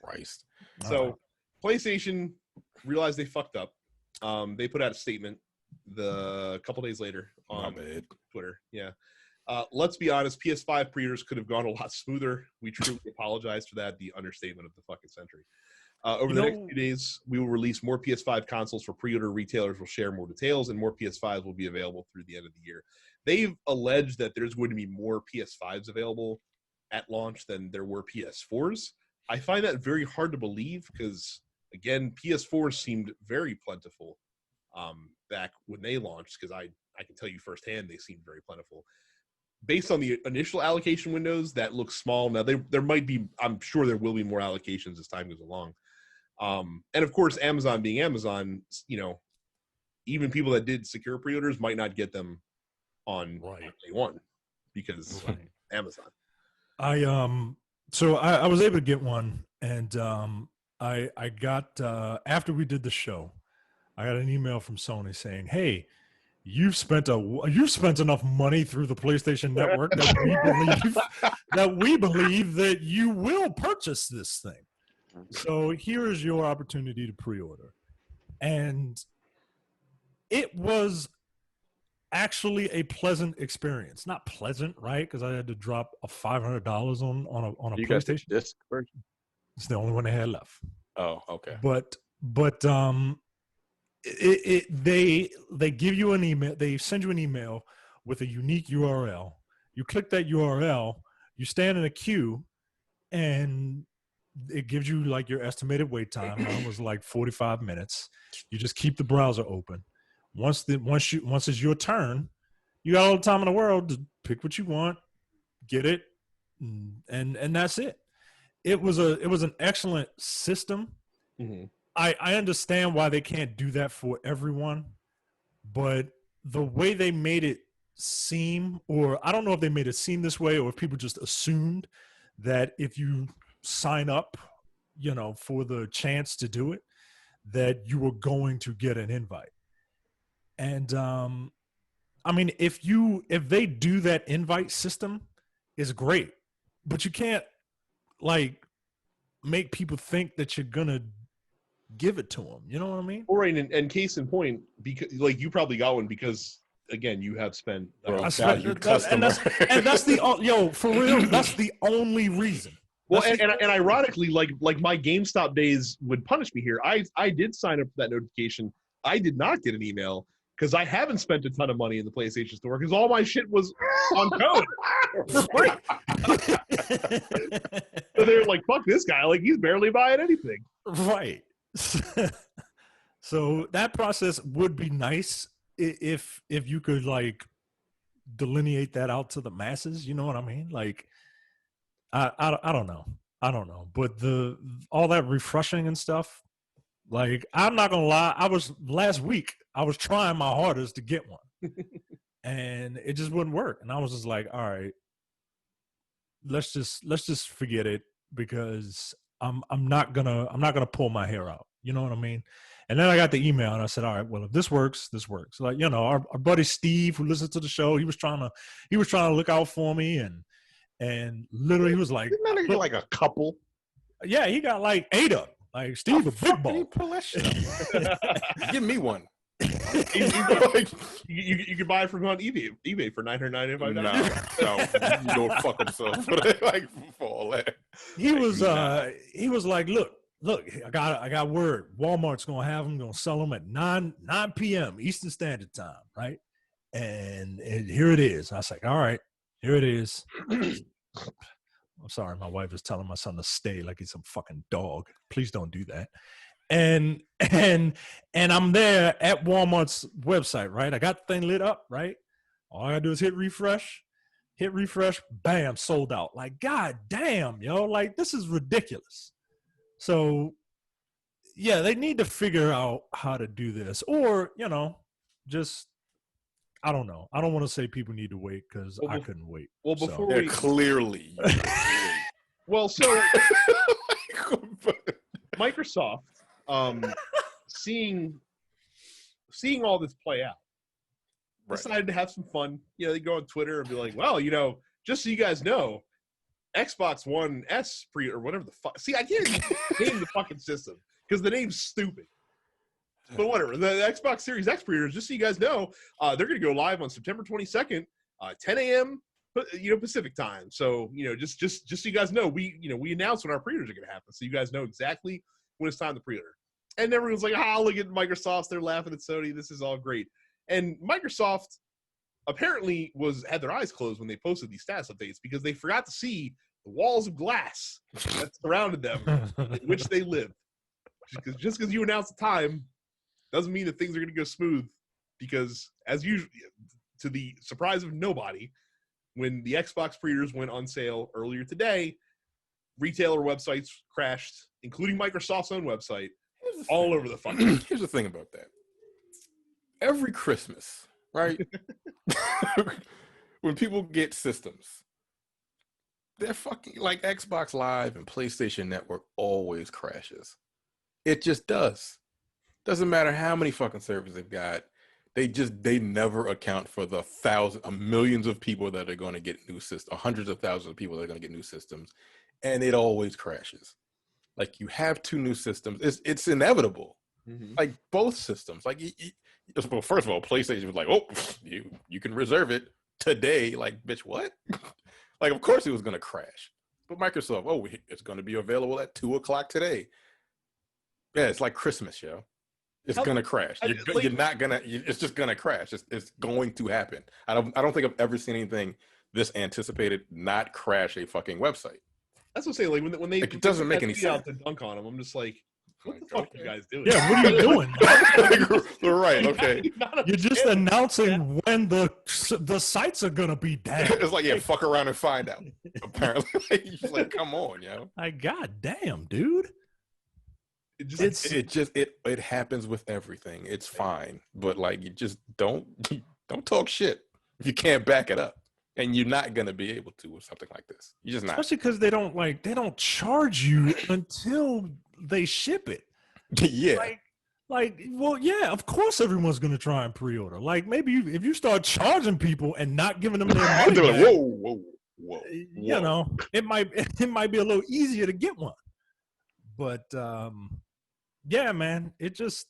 Christ. So, PlayStation realized they fucked up. They put out a statement a couple days later on Twitter. Yeah. Let's be honest, PS5 pre-orders could have gone a lot smoother. We truly apologize for that. The understatement of the fucking century. Over the next few days, we will release more PS5 consoles for pre-order. Retailers will share more details, and more PS5s will be available through the end of the year. They've alleged that there's going to be more PS5s available at launch than there were PS4s. I find that very hard to believe because, again, PS4s seemed very plentiful back when they launched, because I can tell you firsthand they seemed very plentiful. Based on the initial allocation windows, that looks small. Now, there might be, I'm sure there will be more allocations as time goes along. And, of course, Amazon being Amazon, you know, even people that did secure pre-orders might not get them on day one because Amazon. So I was able to get one, and I got after we did the show, I got an email from Sony saying, "Hey, you've spent enough money through the PlayStation Network that we believe that you will purchase this thing. So here is your opportunity to pre-order." And it was actually a pleasant experience. Not pleasant, right? Because I had to drop $500 on a PlayStation disc version. It's the only one they had left. Oh, okay. But they give you an email. They send you an email with a unique URL. You click that URL. You stand in a queue, and it gives you like your estimated wait time. Mine was like 45 minutes. You just keep the browser open. Once it's your turn, you got all the time in the world to pick what you want, get it, and that's it. it was an excellent system. Mhm. I understand why they can't do that for everyone, but the way they made it seem, or I don't know if they made it seem this way or if people just assumed that if you sign up, for the chance to do it, that you were going to get an invite. And I mean, if they do that invite system, it's great, but you can't like make people think that you're gonna give it to them. You know what I mean? All right, and case in point, because like you probably got one because again you have spent. Bro, I spent, valued that, customer. and that's the for real. That's the only reason. Well, and ironically, like my GameStop days would punish me here. I did sign up for that notification. I did not get an email because I haven't spent a ton of money in the PlayStation Store because all my shit was on code for free. So they're like, "Fuck this guy! Like he's barely buying anything." Right. So that process would be nice if you could like delineate that out to the masses. You know what I mean? Like, I don't know. I don't know. But all that refreshing and stuff, like, I'm not gonna lie, last week I was trying my hardest to get one. And it just wouldn't work. And I was just like, all right, let's just forget it because I'm not gonna pull my hair out. You know what I mean? And then I got the email and I said, all right, well, if this works, this works. Like, our buddy Steve, who listens to the show, he was trying to look out for me and literally he was like, Didn't that get like a couple? yeah, he got like 8 of them. Like Steve, a big ball. Give me one. You could buy it from on eBay for $995. No, you don't fuck himself like for all that. He was like, look, I got word. Walmart's gonna have them, gonna sell them at 9 p.m. Eastern Standard Time, right? And here it is. I was like, all right, here it is. I'm sorry, my wife is telling my son to stay like he's some fucking dog. Please don't do that. And I'm there at Walmart's website, right? I got the thing lit up, right? All I gotta do is hit refresh, bam, sold out. Like, god damn, yo, like this is ridiculous. So yeah, they need to figure out how to do this. Or, just I don't know. I don't want to say people need to wait because I couldn't wait. Well, before They're clearly. Well, so Microsoft, seeing all this play out, decided to have some fun. They go on Twitter and be like, well, just so you guys know, Xbox One S or whatever the fuck. See, I can't even name the fucking system because the name's stupid. But whatever. The Xbox Series X pre-orders, just so you guys know, they're going to go live on September 22nd, 10 a.m. Pacific time. So, just so you guys know, we announced when our pre-orders are going to happen, so you guys know exactly when it's time to pre-order. And everyone's like, look at Microsoft. They're laughing at Sony. This is all great. And Microsoft apparently had their eyes closed when they posted these status updates because they forgot to see the walls of glass that surrounded them in which they live. Just because you announce the time doesn't mean that things are going to go smooth because, as usual, to the surprise of nobody, when the Xbox pre-orders went on sale earlier today, retailer websites crashed, including Microsoft's own website, all over the fucking. Here's the thing about that. Every Christmas, right? When people get systems, they're fucking like Xbox Live and PlayStation Network always crashes. It just does. Doesn't matter how many fucking servers they've got. They never account for the millions of people that are going to get new systems, or hundreds of thousands of people that are going to get new systems, and it always crashes. Like you have 2 new systems, it's inevitable. Mm-hmm. Like both systems. Like, well, first of all, PlayStation was like, oh, you can reserve it today. Like, bitch, what? Like, of course it was going to crash. But Microsoft, it's going to be available at 2:00 today. Yeah, it's like Christmas, yo. It's gonna crash. You're not gonna. It's just gonna crash. It's going to happen. I don't think I've ever seen anything this anticipated not crash a fucking website. That's what I'm saying. Like when they it doesn't make any sense to dunk on them. I'm just like, What the fuck are you guys doing? Yeah, what are you doing? Right. Okay. You're just announcing when the sites are gonna be down. It's like, yeah, fuck around and find out. Apparently, you're like, come on, yo. Like, goddamn, dude. It happens with everything. It's fine, but like, you just don't talk shit if you can't back it up, and you're not gonna be able to with something like this. You're just not. Especially because they don't charge you until they ship it. Yeah. Well, yeah, of course everyone's gonna try and pre-order. Like, maybe if you start charging people and not giving them their money, They're like, back, whoa. You know, it might be a little easier to get one. But yeah, man, it's just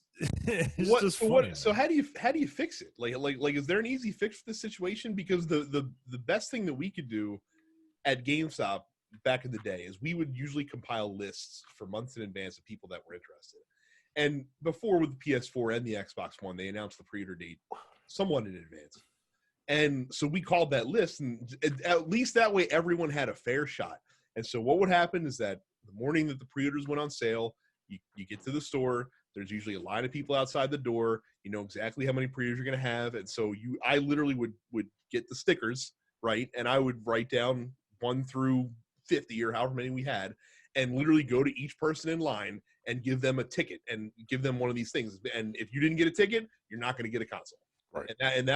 funny. So how do you fix it? Like is there an easy fix for this situation? Because the best thing that we could do at GameStop back in the day is we would usually compile lists for months in advance of people that were interested. And before, with the PS4 and the Xbox One, they announced the pre-order date somewhat in advance. And so we called that list, and at least that way everyone had a fair shot. And so what would happen is that the morning that the pre-orders went on sale, you get to the store, there's usually a line of people outside the door. You know exactly how many pre-orders you're going to have. And so I literally would get the stickers, right? And I would write down 1 through 50 or however many we had, and literally go to each person in line and give them a ticket and give them one of these things. And if you didn't get a ticket, you're not going to get a console. Right. And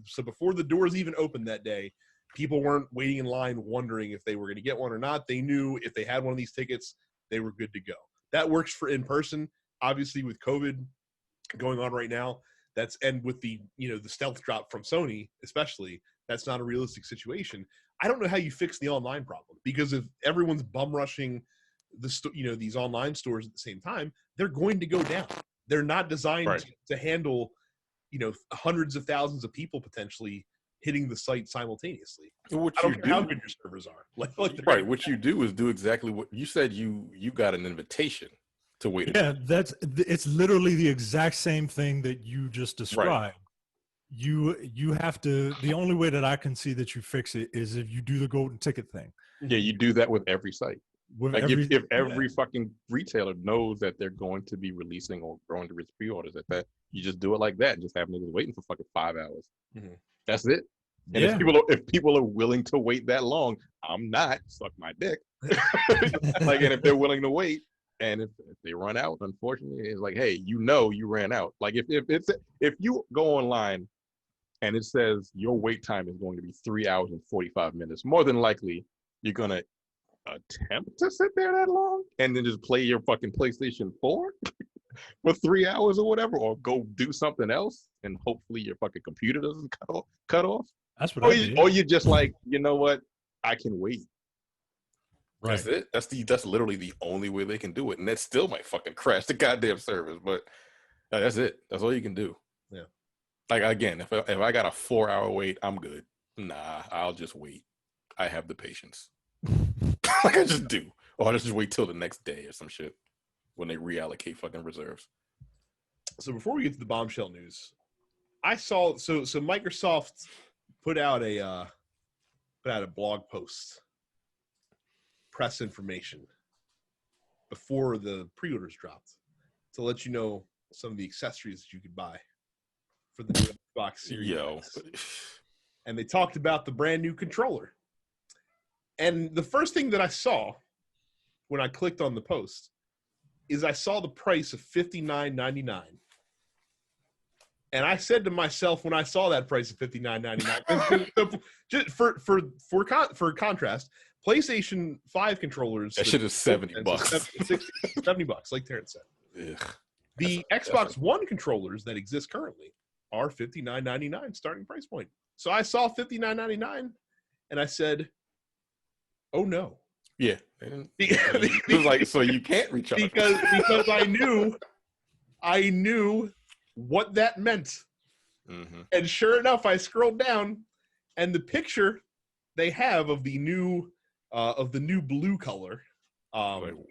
so before the doors even opened that day, people weren't waiting in line wondering if they were going to get one or not. They knew if they had one of these tickets, they were good to go. That works for in person. Obviously, with COVID going on right now, and with the stealth drop from Sony, especially, that's not a realistic situation. I don't know how you fix the online problem, because if everyone's bum rushing these online stores at the same time, they're going to go down. They're not designed to handle hundreds of thousands of people potentially hitting the site simultaneously. I don't care how good your servers are. Right. What you do is do exactly what you said. You got an invitation to wait. Yeah, it's literally the exact same thing that you just described. Right. You have to. The only way that I can see that you fix it is if you do the golden ticket thing. Yeah, you do that with every site. If every fucking retailer knows that they're going to be releasing or going to pre-orders at that, you just do it like that and just have niggas waiting for fucking 5 hours. Mm-hmm. That's it. And if people are willing to wait that long, I'm not. Suck my dick. And if they're willing to wait, and if they run out, unfortunately, it's like, hey, you ran out. Like if you go online and it says your wait time is going to be 3 hours and 45 minutes, more than likely you're gonna attempt to sit there that long and then just play your fucking PlayStation 4 for 3 hours or whatever, or go do something else and hopefully your fucking computer doesn't cut off. That's what or you're just like, you know what, I can wait. Right. That's it. That's literally the only way they can do it, and that still might fucking crash the goddamn service. But that's it. That's all you can do. Yeah. Like, again, if I got a 4 hour wait, I'm good. Nah, I'll just wait. I have the patience. Like I just do. Or I'll just wait till the next day or some shit when they reallocate fucking reserves. So before we get to the bombshell news, I saw so Microsoft put out a blog post, press information before the pre-orders dropped, to let you know some of the accessories that you could buy for the new Xbox Series X. And they talked about the brand new controller. And the first thing that I saw when I clicked on the post is I saw the price of $59.99. And I said to myself when I saw that price of $59.99, just for contrast, PlayStation 5 controllers. That shit is $70. $70, like Terrence said. Ugh. The Xbox One controllers that exist currently are $59.99 starting price point. So I saw $59.99 and I said, oh no. Yeah. It was like, so you can't recharge. Because I knew what that meant. Mm-hmm. And sure enough, I scrolled down and the picture they have of the new blue color,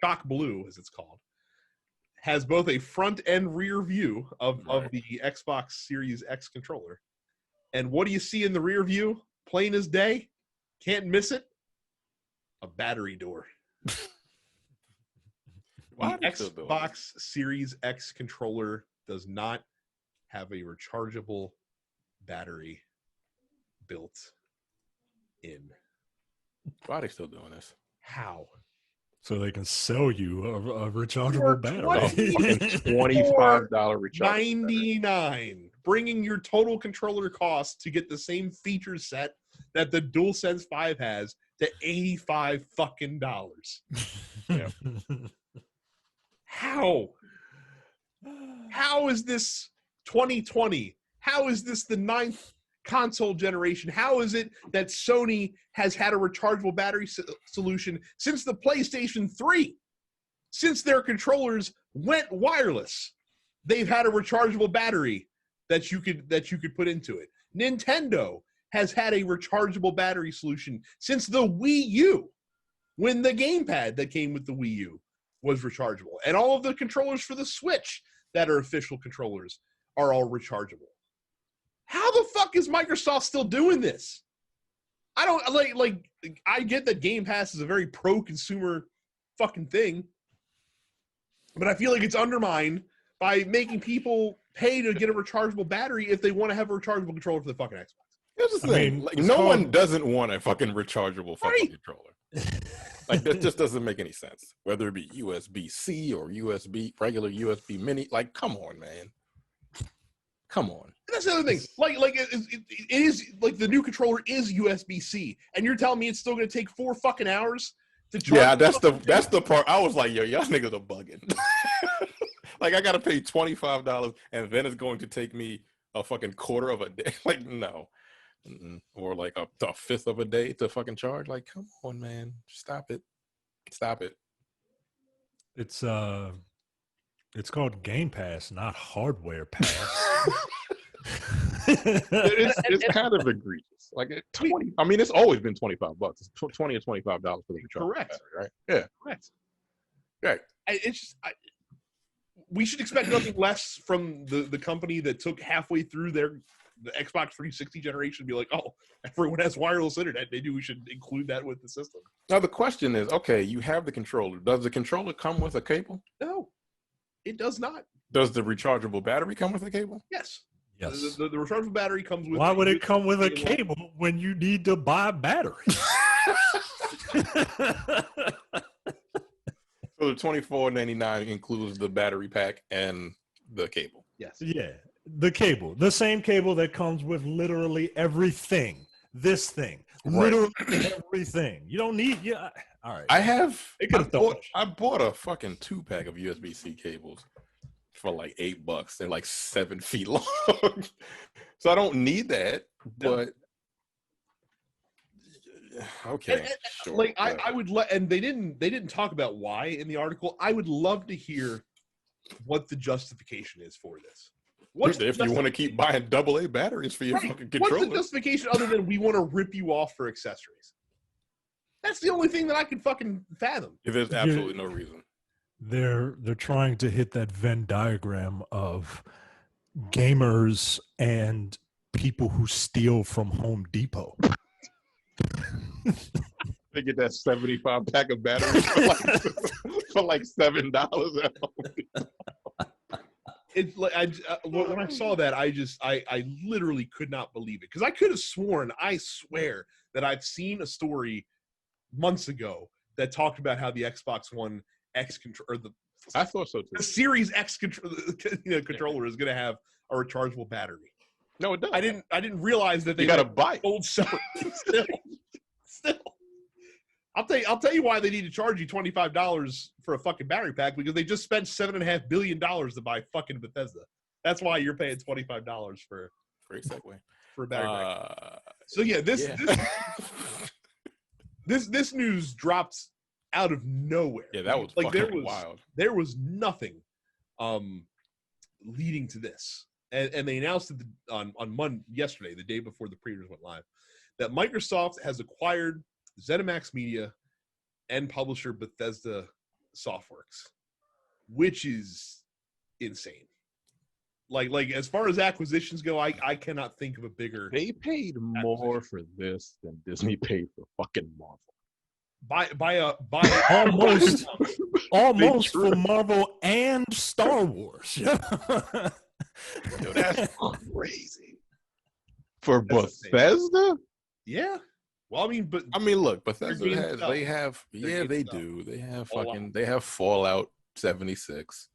shock blue as it's called, has both a front and rear view of the Xbox Series X controller. And what do you see in the rear view? Plain as day. Can't miss it. A battery door. Why are The they still doing this? Xbox Series X controller does not have a rechargeable battery built in. Why are they still doing this? How? So they can sell you a For rechargeable battery. Fucking $25 recharge. 99, bringing your total controller cost to get the same feature set that the DualSense 5 has to $85 fucking dollars. Yeah. How? How is this 2020? How is this the 9th console generation? How is it that Sony has had a rechargeable battery solution since the PlayStation 3? Since their controllers went wireless, they've had a rechargeable battery that you could put into it. Nintendo has had a rechargeable battery solution since the Wii U, when the gamepad that came with the Wii U was rechargeable. And all of the controllers for the Switch that are official controllers are all rechargeable. How the fuck is Microsoft still doing this? I don't like I get that Game Pass is a very pro-consumer fucking thing, but I feel like it's undermined by making people pay to get a rechargeable battery if they want to have a rechargeable controller for the fucking Xbox. Here's the thing. mean, Like, it's no called- one doesn't want a fucking rechargeable fucking Right. controller. Like, that just doesn't make any sense. Whether it be USB-C or regular USB mini. Like, come on, man. Come on. And that's the other thing. Like it is like the new controller is USB-C, and you're telling me it's still going to take 4 fucking hours to charge? Yeah, that's the part. I was like, yo, y'all niggas are bugging. Like, I gotta pay $25, and then it's going to take me a fucking quarter of a day. Like, no. Or like a fifth of a day to fucking charge. Like, come on, man. Stop it. Stop it. It's called Game Pass, not Hardware Pass. It's kind of egregious. Like 20. I mean, it's always been $25. It's $20 or $25 for the recharge. Correct. Battery, right? Yeah. Correct. Right. It's just we should expect nothing less from the company that took halfway through the Xbox 360 generation and be like, oh, everyone has wireless internet. Maybe we should include that with the system. Now the question is, okay, you have the controller. Does the controller come with a cable? No, it does not. Does the rechargeable battery come with a cable? Yes. Yes. The rechargeable battery comes with. Why would it come with a cable? cable when you need to buy a battery? So the $24.99 includes the battery pack and the cable. Yes. Yeah, the cable, the same cable that comes with literally everything. This thing, Right. literally everything. You don't need. Yeah. All right. I could've thought. bought a fucking 2-pack of USB-C cables for like $8. They're like 7 feet long. So I don't need that, but okay. Sure, Like I whatever. would let, and they didn't talk about why in the article. I would love to hear what the justification is for this. If you want to keep buying AA batteries for your fucking What's the controller. justification other than we want to rip you off for accessories? That's the only thing that I can fucking fathom. There's absolutely no reason. They're trying to hit that Venn diagram of gamers and people who steal from Home Depot. They get that 75 pack of batteries for like $7 at home. It's like when I saw that, I literally could not believe it, because I could have sworn, I swear, that I've seen a story months ago that talked about how the Xbox One X or I thought so too. the Series X controller is going to have a rechargeable battery. No, it doesn't. I didn't realize that they You gotta buy it. sold separate. Still, I'll tell you why they need to charge you $25 for a fucking battery pack, because they just spent $7.5 billion to buy fucking Bethesda. That's why you're paying $25 for Great segue. a battery pack. Uh, So yeah, yeah. this news dropped out of nowhere. Yeah, that was like fucking wild. There was nothing leading to this, and they announced it on Monday, yesterday, the day before the pre-orders went live, that Microsoft has acquired ZeniMax Media and publisher Bethesda Softworks, which is insane. Like as far as acquisitions go, I cannot think of a bigger. They paid more for this than Disney paid for fucking Marvel. by almost for Marvel and Star Wars. Yo, that's crazy. For That's Bethesda? yeah. Well, I mean, but I mean, look, Bethesda games has sell. they have Their yeah, games they sell. do. They have A lot. fucking they have Fallout 76.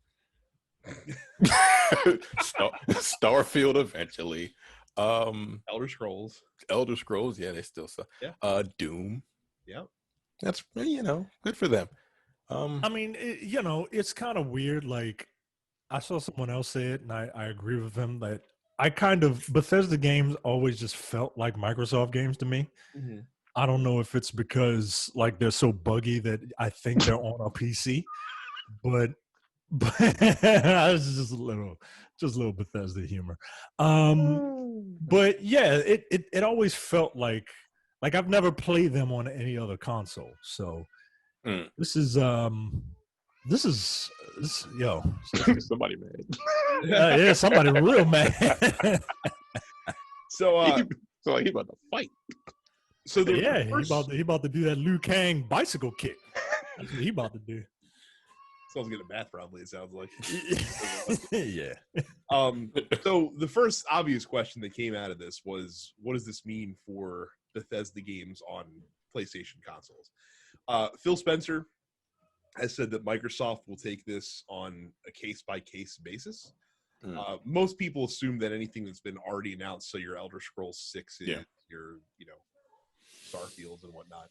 Starfield eventually. Elder Scrolls. Elder Scrolls, yeah, they still sell. Yeah. Doom. Yeah. That's good for them. I mean, it's kind of weird. Like, I saw someone else say it, and I agree with them that Bethesda games always just felt like Microsoft games to me. Mm-hmm. I don't know if it's because like they're so buggy that I think they're on a PC, but it's just a little Bethesda humor. But yeah, it always felt like I've never played them on any other console. So this is yo. Somebody mad. Yeah, somebody real mad. So So he about to fight. so the Yeah, first, he about to do that Liu Kang bicycle kick. That's what he about to do. someone's getting a bath probably, it sounds like. Yeah. So the first obvious question that came out of this was, what does this mean for Bethesda games on PlayStation consoles? Phil Spencer has said that Microsoft will take this on a case-by-case basis. Most people assume that anything that's been already announced, so your Elder Scrolls 6, Yeah. your Starfields and whatnot,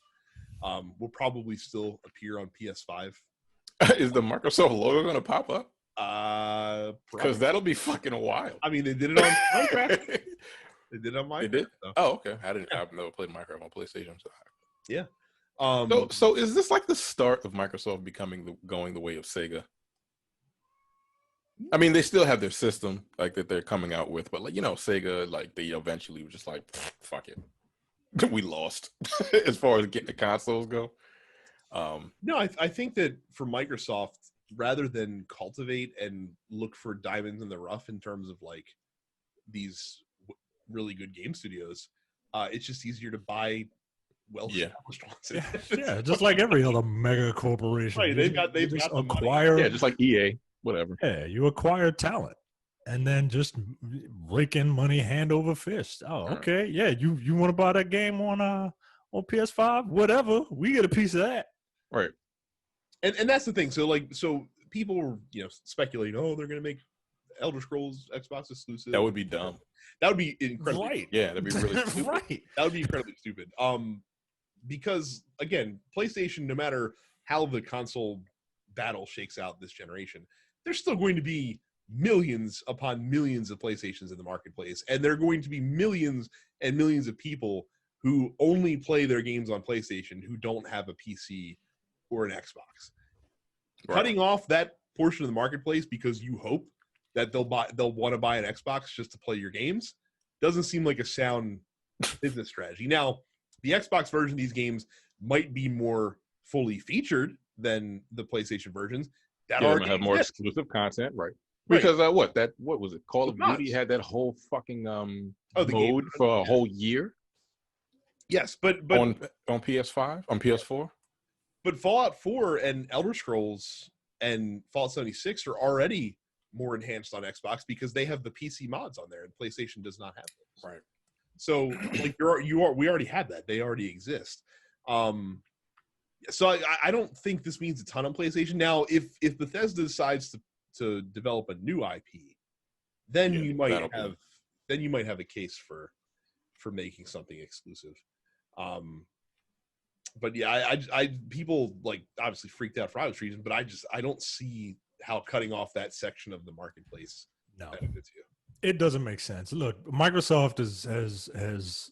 will probably still appear on PS5. Is the Microsoft logo going to pop up? Probably. Because that'll be fucking wild. I mean, they did it on Minecraft. They did it on Minecraft. They did? So. Oh, okay. I've never played Minecraft on PlayStation. So. Yeah. So is this like the start of Microsoft going the way of Sega? I mean, they still have their system like that they're coming out with, but like Sega, like they eventually were just like, fuck it, we lost as far as getting the consoles go. No, I think that for Microsoft, rather than cultivate and look for diamonds in the rough in terms of like these really good game studios, it's just easier to buy well-established ones. Yeah, just like every other mega corporation. Right, they've got the acquire. Yeah, just like EA, whatever. Yeah, you acquire talent and then just rake in money hand over fist. Oh, okay. Yeah, you want to buy that game on PS5? Whatever. We get a piece of that. Right. And that's the thing. So people were speculating, oh, they're gonna make Elder Scrolls Xbox exclusive. That would be dumb. That would be incredibly right. Yeah, that'd be really stupid. Right. That would be incredibly stupid. Because again, PlayStation, no matter how the console battle shakes out this generation, there's still going to be millions upon millions of PlayStations in the marketplace, and there are going to be millions and millions of people who only play their games on PlayStation who don't have a PC or an Xbox. Right. Cutting off that portion of the marketplace because you hope that they'll want to buy an Xbox just to play your games doesn't seem like a sound business strategy. Now, the Xbox version of these games might be more fully featured than the PlayStation versions. That already have more exclusive content, right? Because what was it? Call of Duty had that whole fucking mode for a whole year. Yes, but on PS5, on PS4. But Fallout 4 and Elder Scrolls and Fallout 76 are already more enhanced on Xbox because they have the PC mods on there, and PlayStation does not have those. Right. So like we already have that; they already exist. So I don't think this means a ton on PlayStation. Now, if Bethesda decides to develop a new IP, then you might have a case for making something exclusive. But yeah, I people like obviously freaked out for obvious reasons, but I don't see how cutting off that section of the marketplace benefits you. It doesn't make sense. Look, Microsoft has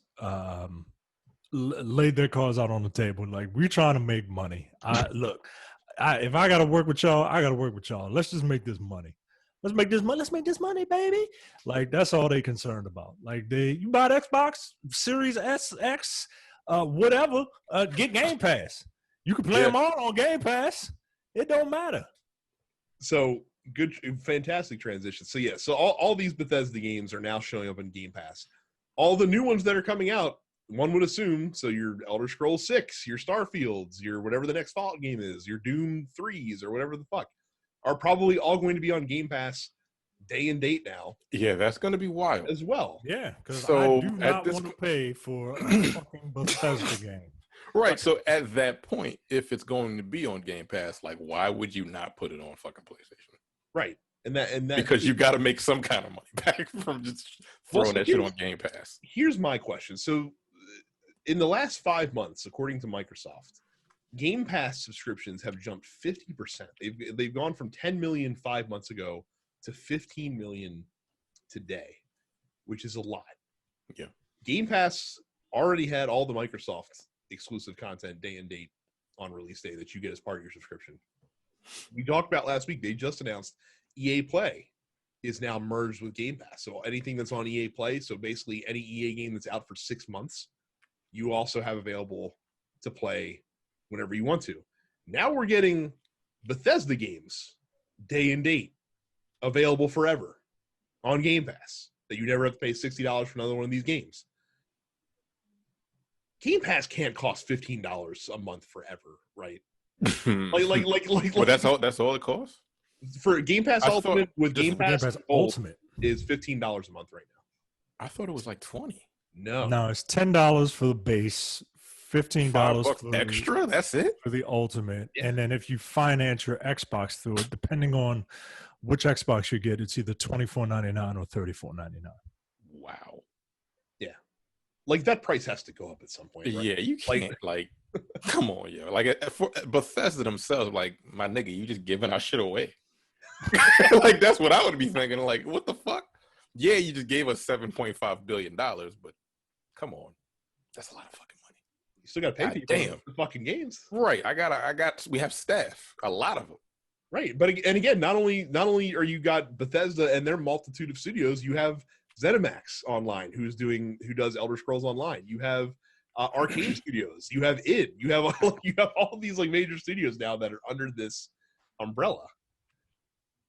laid their cards out on the table. Like, we're trying to make money. If I got to work with y'all, I got to work with y'all. Let's just make this money. Let's make this money. Let's make this money, baby. Like, that's all they concerned about. Like, you buy the Xbox Series S, X, whatever, get Game Pass. You can play them all on Game Pass. It don't matter. So good, fantastic transition. So all these Bethesda games are now showing up in Game Pass. All the new ones that are coming out one would assume, so your Elder Scrolls 6, your Starfields, your whatever the next Fallout game is, your Doom 3s or whatever the fuck, are probably all going to be on Game Pass day and date now. Yeah, that's going to be wild as well. Yeah, because So, I do at not this want to pay for a fucking Bethesda game. Right. So at that point, if it's going to be on Game Pass, like, why would you not put it on fucking PlayStation? Right. And that because you got to make some kind of money back from just throwing that shit on Game Pass. Here's my question. So in the last 5 months, according to Microsoft, Game Pass subscriptions have jumped 50%. They've gone from 10 million 5 months ago to 15 million today, which is a lot. Yeah. Game Pass already had all the Microsoft exclusive content day and date on release day that you get as part of your subscription. We talked about last week, they just announced EA Play is now merged with Game Pass. So anything that's on EA Play, so basically any EA game that's out for 6 months, you also have available to play whenever you want to. Now we're getting Bethesda games day and date available forever on Game Pass that you never have to pay $60 for another one of these games. Game Pass can't cost $15 a month forever, right? But that's all it costs? For Game Pass Ultimate with Game Pass Ultimate is $15 a month right now. I thought it was like 20. No, it's $10 for the base, $15 for extra. That's it for the Ultimate, and then if you finance your Xbox through it, depending on which Xbox you get, it's either $24.99 or $34.99. Wow. Yeah, like that price has to go up at some point. Right? Yeah, you can't come on, yo. Like for Bethesda themselves, like, my nigga, you just giving our shit away. Like, that's what I would be thinking. Like, what the fuck? Yeah, you just gave us $7.5 billion, but come on, that's a lot of fucking money. You still got to pay people for fucking games, right? We have staff, a lot of them, right? But again, not only are you got Bethesda and their multitude of studios, you have ZeniMax Online, who does Elder Scrolls Online. You have Arcane Studios. You have id. You have all these like major studios now that are under this umbrella.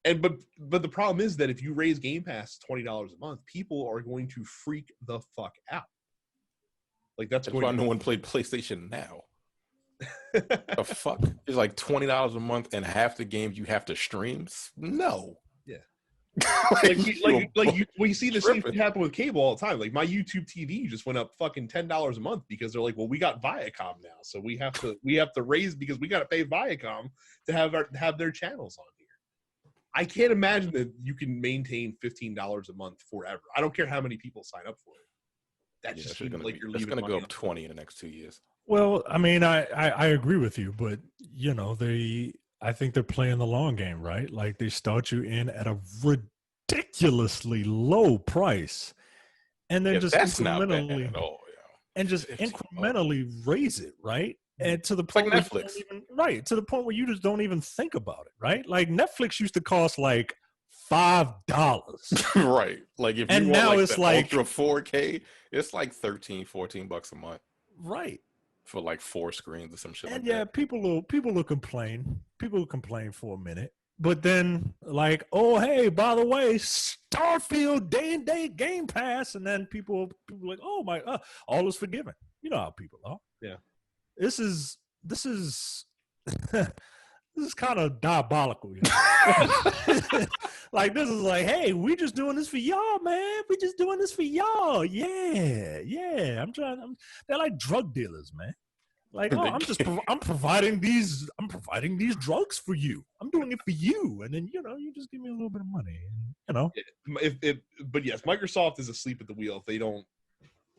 And but the problem is that if you raise Game Pass $20 a month, people are going to freak the fuck out. Like that's why no one played PlayStation Now. The fuck? It's like $20 a month, and half the games you have to stream. No. Yeah. we see the same thing happen with cable all the time. Like my YouTube TV just went up fucking $10 a month because they're like, well, we got Viacom now, so we have to raise because we got to pay Viacom to have their channels on here. I can't imagine that you can maintain $15 a month forever. I don't care how many people sign up for it. That's just going like you're leaving. It's going to go up 20 in the next 2 years. Well, I mean, I agree with you, but you know, I think they're playing the long game, right? Like they start you in at a ridiculously low price, and then just incrementally, and just incrementally raise it, right? And to the point like Netflix, to the point where you just don't even think about it, right? Like Netflix used to cost like $5, right? Like if you want now it's like Ultra 4K, it's like $13-14 a month, right? For like 4 screens or some shit. And like that. people will complain. People will complain for a minute, but then like, oh hey, by the way, Starfield day and date Game Pass, and then people like, oh my, all is forgiven. You know how people are. Yeah. This is this is kind of diabolical, you know? Like this is like, hey, we just doing this for y'all, man. We just doing this for y'all. Yeah. They're like drug dealers, man. Like, oh, I'm providing these drugs for you. I'm doing it for you, and then you just give me a little bit of money, But yes, Microsoft is asleep at the wheel if they don't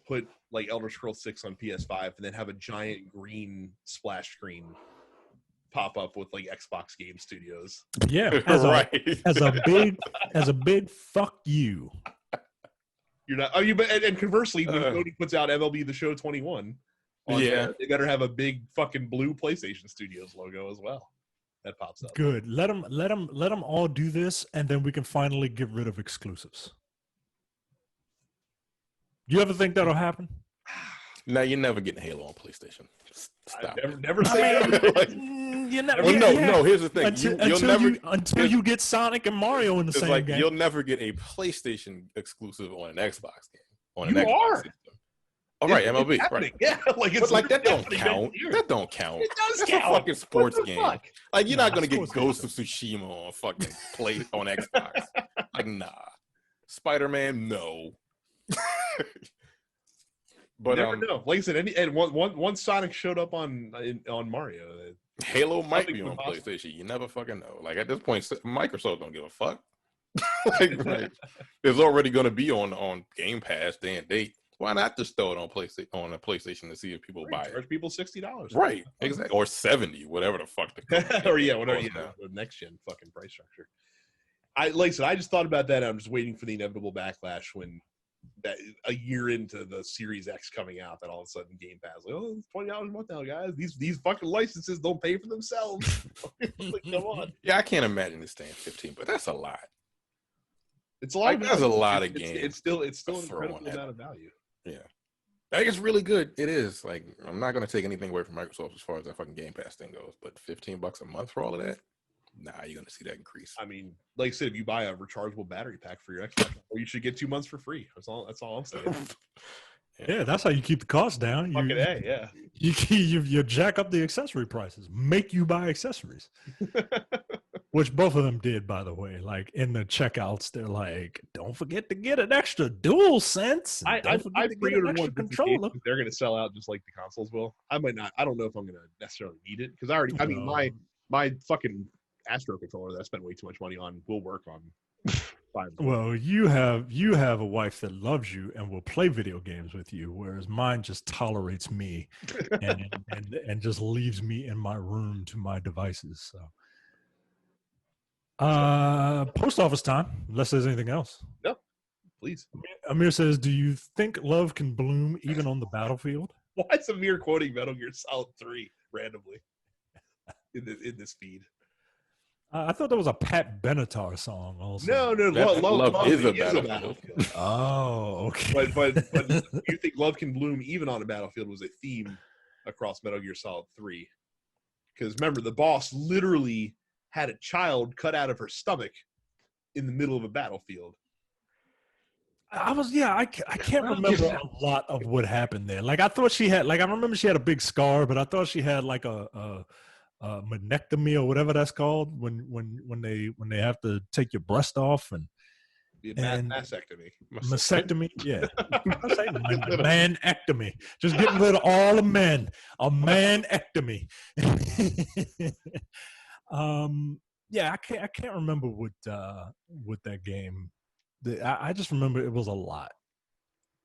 put like Elder Scrolls 6 on PS5 and then have a giant green splash screen pop up with like Xbox Game Studios. Yeah, as a big fuck you. You're not. Oh, and conversely, when Sony puts out MLB The Show 21, they better have a big fucking blue PlayStation Studios logo as well. That pops up. Good. Let them all do this, and then we can finally get rid of exclusives. You ever think that'll happen? No, you're never getting Halo on PlayStation. Stop. Never say that. You never. No. Here's the thing. Until you get Sonic and Mario in the same game. You'll never get a PlayStation exclusive on an Xbox game. You are. Oh, right, MLB, happening. right? Yeah, like it's But like that don't happening count. next year. That don't count. It does That's count. a fucking sports What the game. fuck? Like you're Nah, not gonna get sports Ghost of games. Tsushima on fucking play on Xbox. Like nah. Spider-Man, no. But You never know. Like I said, and once Sonic showed up on Mario, Halo might nothing be on was possible. PlayStation. You never fucking know. Like at this point, Microsoft don't give a fuck. like it's already gonna be on Game Pass day and date. Why not just throw it on a PlayStation to see if people buy it? Charge people $60. Right, exactly, or 70, whatever the fuck. Or yeah, whatever. costs Yeah, now. the next gen fucking price structure. Like I said, I just thought about that. I'm just waiting for the inevitable backlash when that a year into the Series X coming out, that all of a sudden Game Pass, like, oh, it's $20 a month now, guys. These fucking licenses don't pay for themselves. Like, come on. Yeah, I can't imagine it staying 15, but that's a lot. It's a lot. Like, that's a lot of it's, games. It's still an throw incredible on that. amount of value. Yeah. Like, it's really good. It is. Like, I'm not gonna take anything away from Microsoft as far as that fucking Game Pass thing goes, but $15 a month for all of that? Nah, you're gonna see that increase. I mean, like I said, if you buy a rechargeable battery pack for your Xbox, well, you should get 2 months for free. That's all I'm saying. Yeah, that's how you keep the costs down. Fucking A, yeah. You jack up the accessory prices, make you buy accessories, which both of them did, by the way. Like in the checkouts, they're like, "Don't forget to get an extra DualSense. I pre-ordered one controller." they're going to sell out just like the consoles will. I might not. I don't know if I'm going to necessarily need it because I mean, my fucking Astro controller that I spent way too much money on will work on. Well, you have a wife that loves you and will play video games with you, whereas mine just tolerates me and just leaves me in my room to my devices. So, post office time. Unless there's anything else. No, please. Amir says, "Do you think love can bloom even on the battlefield?" Why is Amir quoting Metal Gear Solid 3 randomly in this feed? I thought that was a Pat Benatar song. Also, No, love is a battlefield. Oh, okay. But you think love can bloom even on a battlefield was a theme across Metal Gear Solid 3? Because remember, the boss literally had a child cut out of her stomach in the middle of a battlefield. I can't remember a lot of what happened there. Like I thought she had, like I remember she had a big scar, but I thought she had like a menectomy or whatever that's called when they have to take your breast off and Mastectomy. Mastectomy, yeah. Manectomy. Just getting rid of all the men. A manectomy. Yeah, I can't remember what that game. I just remember it was a lot.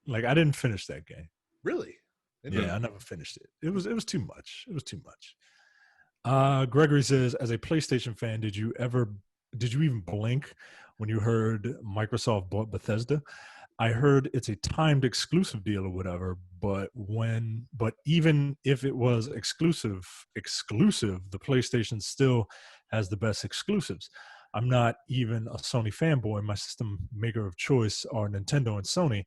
Like I didn't finish that game. Really? Yeah, I never finished it. It was too much. It was too much. Gregory says, as a PlayStation fan, did you even blink when you heard Microsoft bought Bethesda? I heard it's a timed exclusive deal or whatever, but even if it was exclusive, the PlayStation still has the best exclusives. I'm not even a Sony fanboy. My system maker of choice are Nintendo and Sony.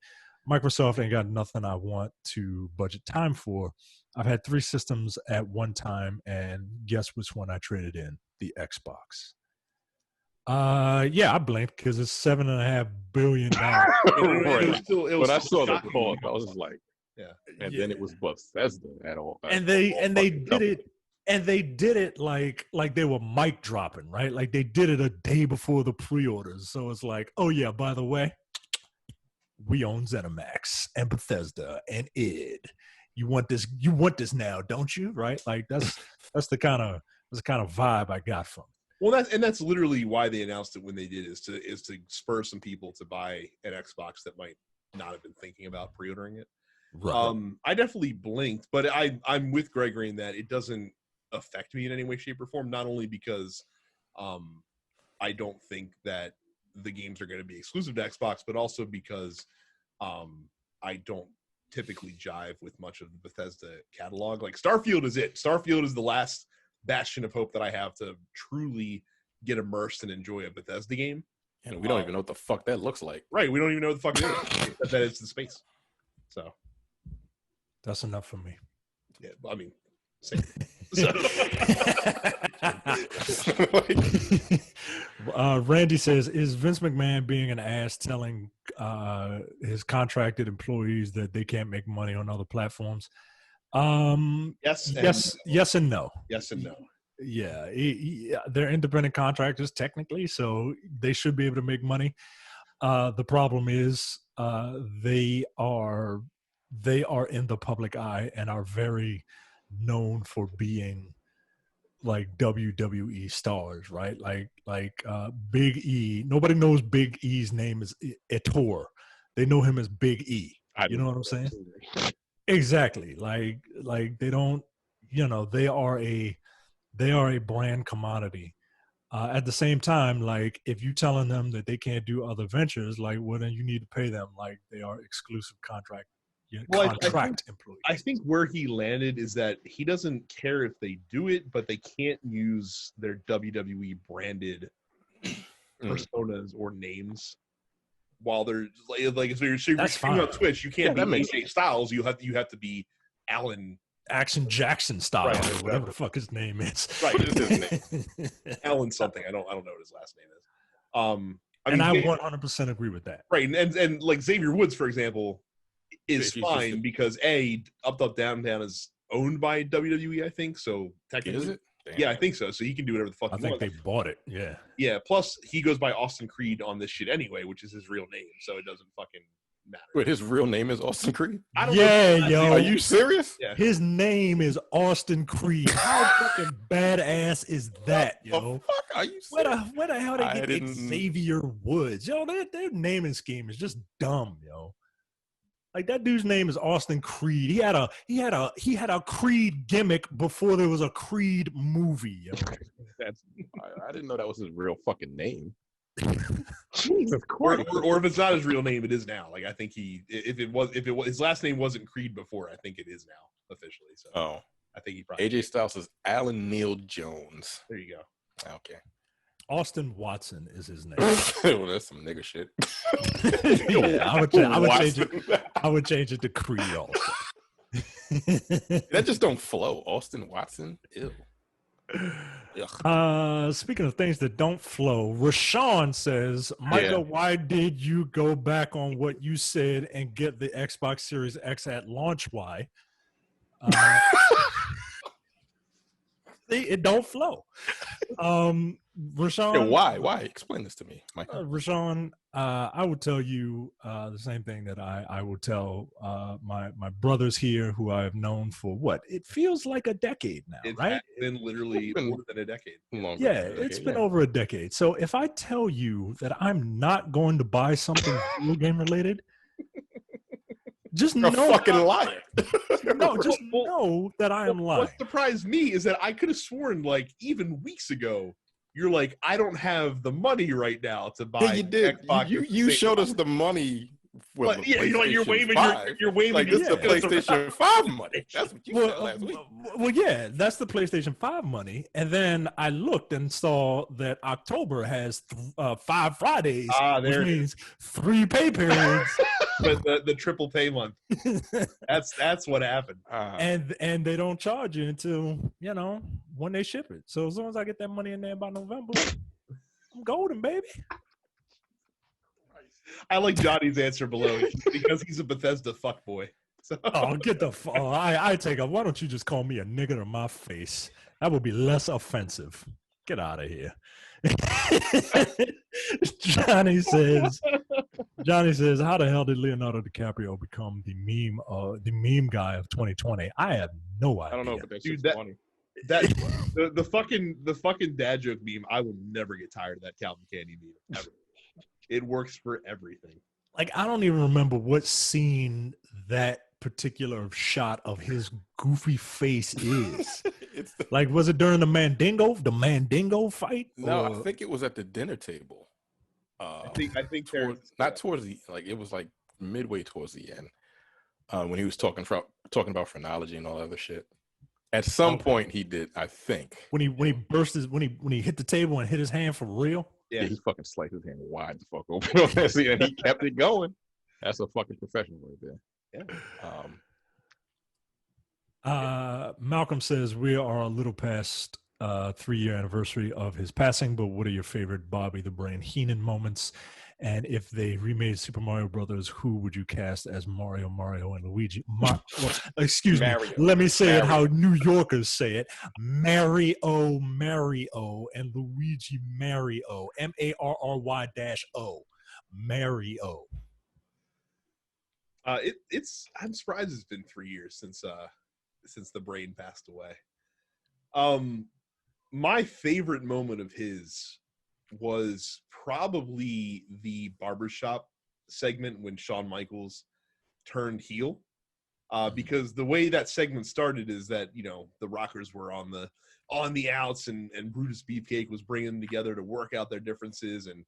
Microsoft ain't got nothing I want to budget time for. I've had 3 systems at one time, and guess which one I traded in? The Xbox. Yeah, I blinked because it's $7.5 billion. Right. When I saw the cost, I was just like, yeah. And then it was Bethesda at all. And they did it like they were mic dropping, right? Like they did it a day before the pre-orders. So it's like, oh yeah, by the way, we own ZeniMax and Bethesda and id. You want this now, don't you? Right? Like that's the kind of vibe I got from it. Well, that's literally why they announced it when they did, is to spur some people to buy an Xbox that might not have been thinking about pre-ordering it. Right. I definitely blinked, but I'm with Gregory in that it doesn't affect me in any way, shape, or form. Not only because I don't think that the games are going to be exclusive to Xbox, but also because I don't typically jive with much of the Bethesda catalog. Like Starfield is it. Starfield is the last bastion of hope that I have to truly get immersed and enjoy a Bethesda game. And we don't even know what the fuck that looks like. Right. We don't even know what the fuck it is. Except that it's in space. So that's enough for me. Yeah. I mean, same. Randy says, is Vince McMahon being an ass telling his contracted employees that they can't make money on other platforms. Yes and no. Yes and no. Yeah, they're independent contractors technically, so they should be able to make money. The problem is they are in the public eye and are very known for being like WWE stars, right? Like Big E. Nobody knows Big E's name is Ettore. They know him as Big E. You know what I'm saying? Exactly. Like they don't. They are a brand commodity. At the same time, like if you're telling them that they can't do other ventures, like well then you need to pay them like they are exclusive contract employees. I think where he landed is that he doesn't care if they do it, but they can't use their WWE branded personas or names while they're like so you're streaming on Twitch. You can't be AJ Styles. You have to be Alan Action Jackson style, right, or whatever the fuck his name is. Right, his name. Alan something. I don't know what his last name is. I 100% agree with that. Right, and like Xavier Woods, for example, is fine because Up Up Down Down is owned by WWE, I think. So technically, is it? Damn. Yeah, I think so. So he can do whatever the fuck. I think they bought it. Yeah. Yeah. Plus, he goes by Austin Creed on this shit anyway, which is his real name. So it doesn't fucking matter. Wait, his real name is Austin Creed? I don't know. Yo. Are you serious? Yeah. His name is Austin Creed. How fucking badass is that, yo? What the fuck? Are you serious? Where the hell they get Xavier Woods? Yo, their naming scheme is just dumb, yo. Like that dude's name is Austin Creed. He had a Creed gimmick before there was a Creed movie, yo. I didn't know that was his real fucking name. Jesus Christ. Or if it's not his real name, it is now. Like I think if it was his last name wasn't Creed before, I think it is now officially. So I think he probably AJ Styles is Alan Neil Jones. There you go. Okay. Austin Watson is his name. Well, that's some nigga shit. Yeah, I would change it to Creed also. That just don't flow. Austin Watson. Ew. Speaking of things that don't flow, Rashawn says, Micah, why did you go back on what you said and get the Xbox Series X at launch? Why? It don't flow. Rashawn, yeah, why? Explain this to me, Micah. Rashawn, I would tell you the same thing that I will tell my brothers here, who I have known for what it feels like a decade now, right? It's been literally more than a decade. It's been over a decade. So if I tell you that I'm not going to buy something video game related, just You're know a fucking liar. Just know that I am lying. What surprised me is that I could have sworn, like, even weeks ago, you're like, I don't have the money right now to buy. Yeah, you did. Xbox You showed us the money. But yeah, you're waving. You're waving. Like this is the PlayStation 5 money. That's what you said last week. Well, yeah, that's the PlayStation 5 money. And then I looked and saw that October has 5 Fridays, which means 3 pay periods. But the triple pay month. That's what happened. And they don't charge you until when they ship it. So as long as I get that money in there by November, I'm golden, baby. I like Johnny's answer below because he's a Bethesda fuckboy. So. Oh, get the fuck! I take up. Why don't you just call me a nigger to my face? That would be less offensive. Get out of here. Johnny says, how the hell did Leonardo DiCaprio become the meme guy of 2020? I have no idea. I don't know, but that's funny. The fucking dad joke meme. I will never get tired of that Calvin Candy meme ever. It works for everything. Like, I don't even remember what scene that particular shot of his goofy face is. Like, was it during the Mandingo fight? No, I think it was at the dinner table. I think not towards the, like, it was like midway towards the end when he was talking about phrenology and all that other shit. At some point he did, I think. When he hit the table and hit his hand for real. Yeah, he fucking sliced his hand wide the fuck open on that scene, and he kept it going. That's a fucking professional right there. Yeah. Malcolm says we are a little past 3-year anniversary of his passing, but what are your favorite Bobby the Brain Heenan moments? And if they remade Super Mario Brothers, who would you cast as Mario, and Luigi? Excuse me. Mario. Let me say it how Mario. New Yorkers say it. Mario, and Luigi Mario. Marry-O. Mario. I'm surprised it's been 3 years since the brain passed away. My favorite moment of his was probably the barbershop segment when Shawn Michaels turned heel. Because the way that segment started is that, you know, the Rockers were on the outs and Brutus Beefcake was bringing them together to work out their differences and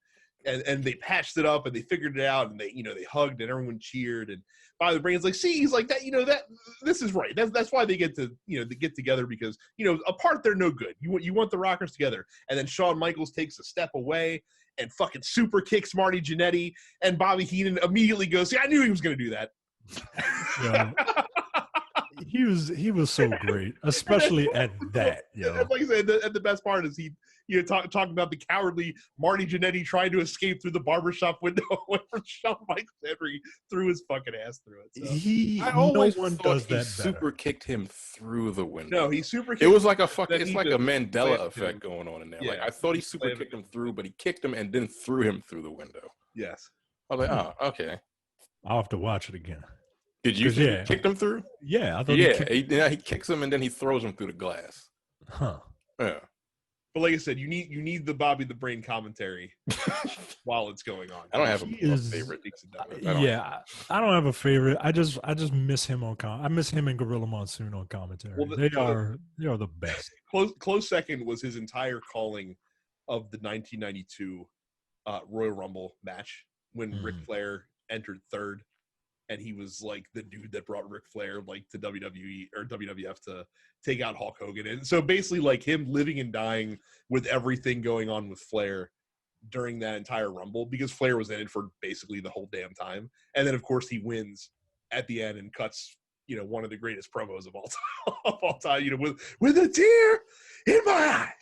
they patched it up and they figured it out and they hugged and everyone cheered and by the brain's like, see, he's like that, that this is right. That's why they get to, they get together because, apart they're no good. You want the Rockers together. And then Shawn Michaels takes a step away and fucking super kicks Marty Jannetty and Bobby Heenan immediately goes, see, I knew he was going to do that. Yeah. He was so great, especially at that. Like I said, the best part is he talking about the cowardly Marty Jannetty trying to escape through the barbershop window when Shawn Michaels Henry threw his fucking ass through it. So. I always no one thought does he that super kicked him through the window. No, he super kicked it was like a slammed Mandela effect him. going on in there. Yeah. Like I thought he super kicked him through, but he kicked him and then threw him through the window. Yes. I was like, oh, okay. I'll have to watch it again. Did you think he kicked him through? Yeah, I thought he kicks him and then he throws him through the glass. Huh. Yeah. But like I said, you need the Bobby the Brain commentary while it's going on. I don't have a favorite. I don't have a favorite. I just miss him on I miss him and Gorilla Monsoon on commentary. Well, they are the best. Close second was his entire calling of the 1992 Royal Rumble match when Ric Flair entered third. And he was like the dude that brought Ric Flair like to WWE or WWF to take out Hulk Hogan. And so basically like him living and dying with everything going on with Flair during that entire Rumble because Flair was in it for basically the whole damn time. And then of course he wins at the end and cuts, one of the greatest promos of all time, with a tear in my eye.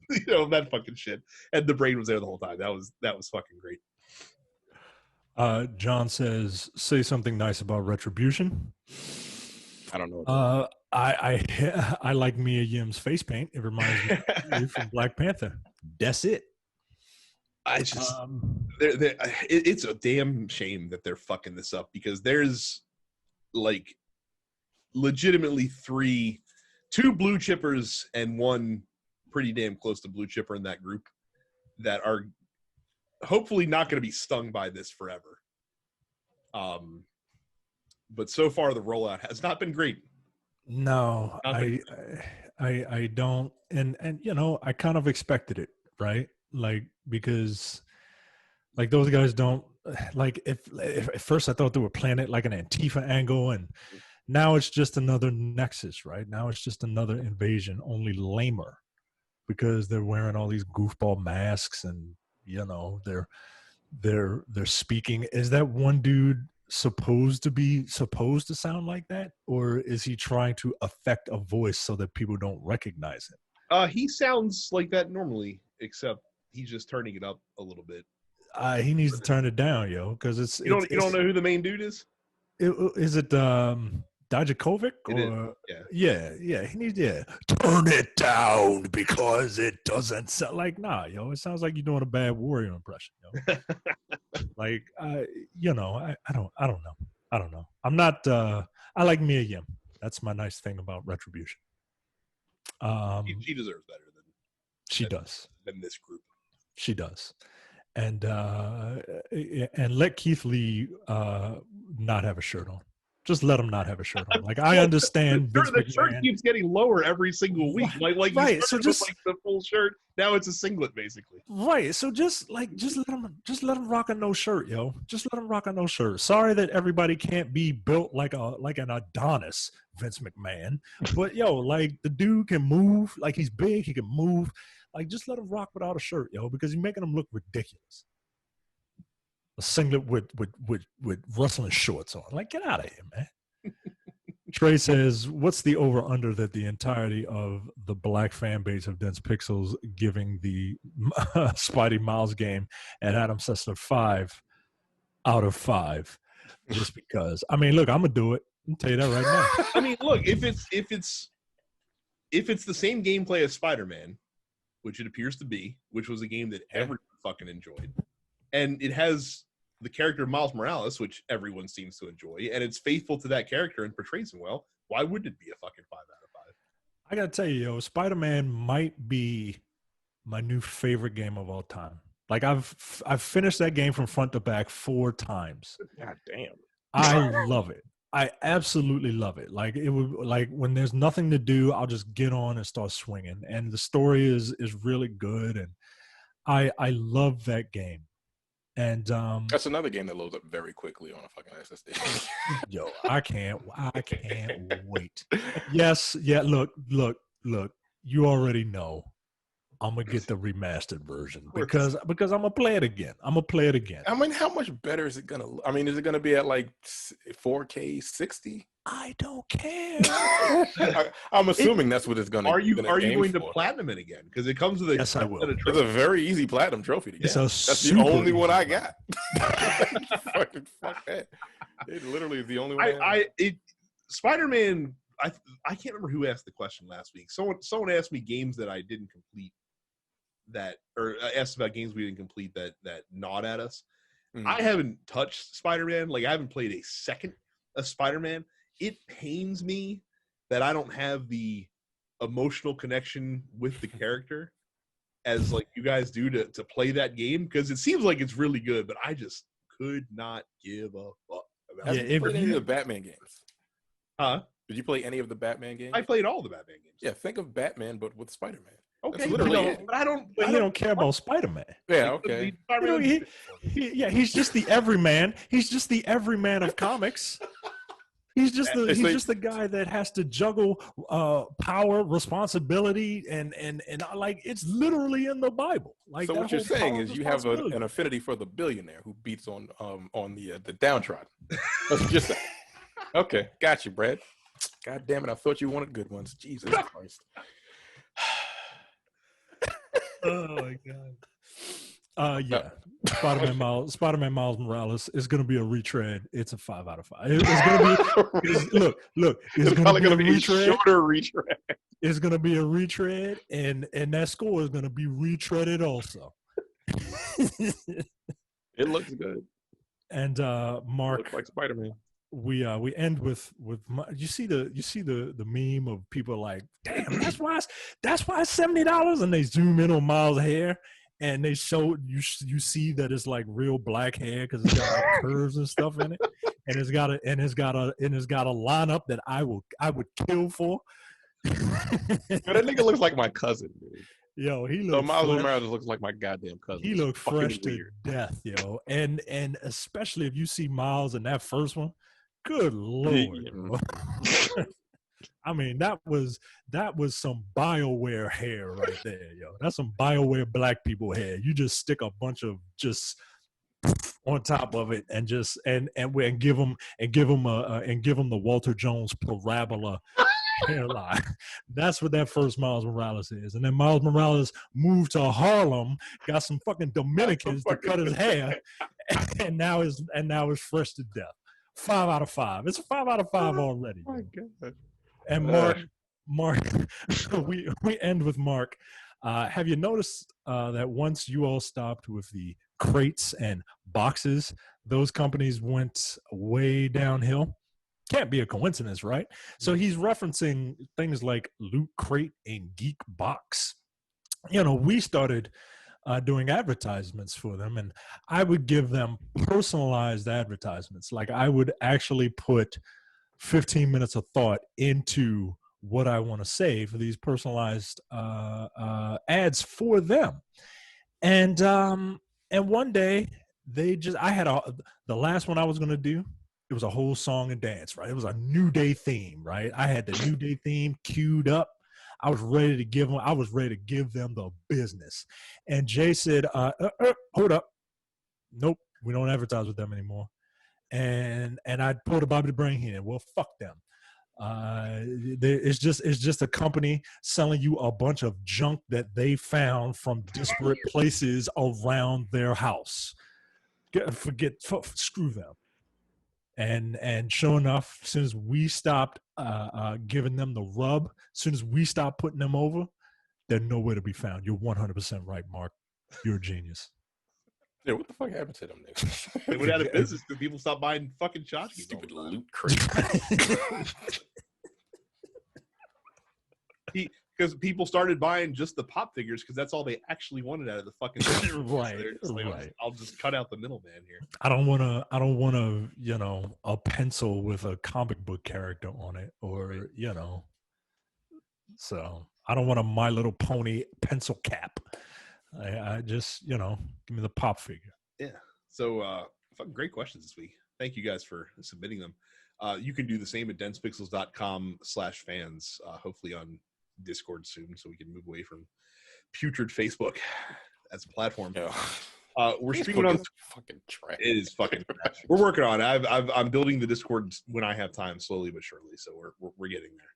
That fucking shit. And the Brain was there the whole time. That was fucking great. John says, say something nice about Retribution. I don't know. I like Mia Yim's face paint. It reminds me from Black Panther. That's it. I just it's a damn shame that they're fucking this up because there's like legitimately two blue chippers and one pretty damn close to blue chipper in that group that are hopefully not going to be stung by this forever. But so far the rollout has not been great. No, I don't. And I kind of expected it, right? Like, because like those guys don't like if at first I thought they were playing it like an Antifa angle and now it's just another Nexus, right? Now it's just another invasion, only lamer because they're wearing all these goofball masks and they're speaking. Is that one dude supposed to sound like that, or is he trying to affect a voice so that people don't recognize him? He sounds like that normally, except he's just turning it up a little bit. He needs to turn it down, because it's you don't know who the main dude is. Is it Dijakovic? Yeah. He needs turn it down because it doesn't sound like it sounds like you're doing a bad Warrior impression. Like I don't know. I'm not. I like Mia Yim. That's my nice thing about Retribution. She deserves better than she does than this group. She does, and let Keith Lee not have a shirt on. Just let him not have a shirt on. Like I understand. The shirt keeps getting lower every single week. Like right. So just like the full shirt. Now it's a singlet, basically. Right. So just let him rock a no shirt, yo. Just let him rock a no shirt. Sorry that everybody can't be built like an Adonis, Vince McMahon. But like the dude can move. Like he's big. He can move. Like just let him rock without a shirt, yo, because you're making him look ridiculous. A singlet with wrestling shorts on. Like, get out of here, man. Trey says, "What's the over/under that the entirety of the black fan base of Dense Pixels giving the Spidey Miles game?" And Adam says 5 out of 5, just because. I mean, look, I'm gonna do it. I'll tell you that right now. I mean, look, if it's the same gameplay as Spider-Man, which it appears to be, which was a game that everyone fucking enjoyed, and it has the character of Miles Morales, which everyone seems to enjoy, and it's faithful to that character and portrays him well, why wouldn't it be a fucking 5 out of 5? I gotta tell you, yo, Spider-Man might be my new favorite game of all time. Like I've finished that game from front to back 4 times. God damn. I love it. I absolutely love it. Like it would, like when there's nothing to do, I'll just get on and start swinging. And the story is really good, and I love that game. And that's another game that loads up very quickly on a fucking SSD. Yo, I can't wait. Yes, yeah. Look. You already know I'm gonna get the remastered version because I'm gonna play it again. I mean, how much better is it gonna? I mean, is it gonna be at like 4K 60? I don't care. I'm assuming that's what it's gonna. Are you going to platinum it again? Because it comes with a yes, I will. It's a very easy platinum trophy to get. That's the only one I got. Fucking fuck that! It literally is the only one. Spider-Man. I can't remember who asked the question last week. Someone asked me games that I didn't complete. Or asked about games we didn't complete that gnawed at us. Mm-hmm. I haven't touched Spider-Man. Like I haven't played a second of Spider-Man. It pains me that I don't have the emotional connection with the character as like you guys do to play that game, because it seems like it's really good, but I just could not give a fuck about it. Have you played any of the Batman games? Huh? Did you play any of the Batman games? I played all the Batman games. Yeah, think of Batman, but with Spider-Man. Okay, but I don't care about Spider-Man. Yeah, okay. He's just the everyman. He's just the everyman of comics. He's just the guy that has to juggle power, responsibility, and like it's literally in the Bible. Like so, what you're saying is you have an affinity for the billionaire who beats on the downtrodden. That's just okay. Got you, Brad. God damn it! I thought you wanted good ones. Jesus Christ. Oh my god. Yeah. Spider-Man Miles Morales is going to be a retread. It's a 5 out of 5. It's going to be look. It's probably going to be a shorter retread. It's going to be a retread, and that score is going to be retreaded also. It looks good. And Mark, looks like Spider-Man. We end with you see the meme of people like, damn, that's why it's $70, and they zoom in on Miles' hair and they show you see that it's like real black hair because it's got like curves and stuff in it, and it's got a lineup that I would kill for. That nigga looks like my cousin, dude. Yo, he looks. So Miles Morales looks like my goddamn cousin. He looked fresh to death, yo, and especially if you see Miles in that first one. Good Lord. I mean, that was some BioWare hair right there, yo. That's some BioWare black people hair. You just stick a bunch of just on top of it and just and give them the Walter Jones parabola hairline. That's what that first Miles Morales is. And then Miles Morales moved to Harlem, got some fucking Dominicans to cut his hair, and now is fresh to death. 5 out of 5. It's a 5 out of 5 already. Oh my God. And Mark, we end with Mark. Have you noticed that once you all stopped with the crates and boxes, those companies went way downhill? Can't be a coincidence, right? So he's referencing things like Loot Crate and Geek Box. You know, we started doing advertisements for them, and I would give them personalized advertisements. Like I would actually put 15 minutes of thought into what I want to say for these personalized ads for them. And one day the last one I was going to do, it was a whole song and dance, right? It was a New Day theme, right? I had the New Day theme queued up. I was ready to give them the business. And Jay said, hold up. Nope, we don't advertise with them anymore. And I pulled a Bobby the Brain here. Well, fuck them. It's just a company selling you a bunch of junk that they found from disparate places around their house. Screw them. And sure enough, as soon as we stopped giving them the rub, as soon as we stopped putting them over, they're nowhere to be found. You're 100% right, Mark. You're a genius. Yeah, what the fuck happened to them niggas? They went out of business because people stopped buying fucking tchotchkes. Stupid loot crate. Because people started buying just the pop figures because that's all they actually wanted out of the fucking thing. Right. I'll just cut out the middleman here. I don't want to, a pencil with a comic book character on it, or so I don't want a My Little Pony pencil cap. I just, give me the pop figure. Yeah. So fucking great questions this week. Thank you guys for submitting them. You can do the same at densepixels.com/fans, hopefully on Discord soon, so we can move away from putrid Facebook as a platform. Yeah. We're streaming on fucking trash. It is fucking trash. We're working on it. I'm building the Discord when I have time, slowly but surely. So we're getting there.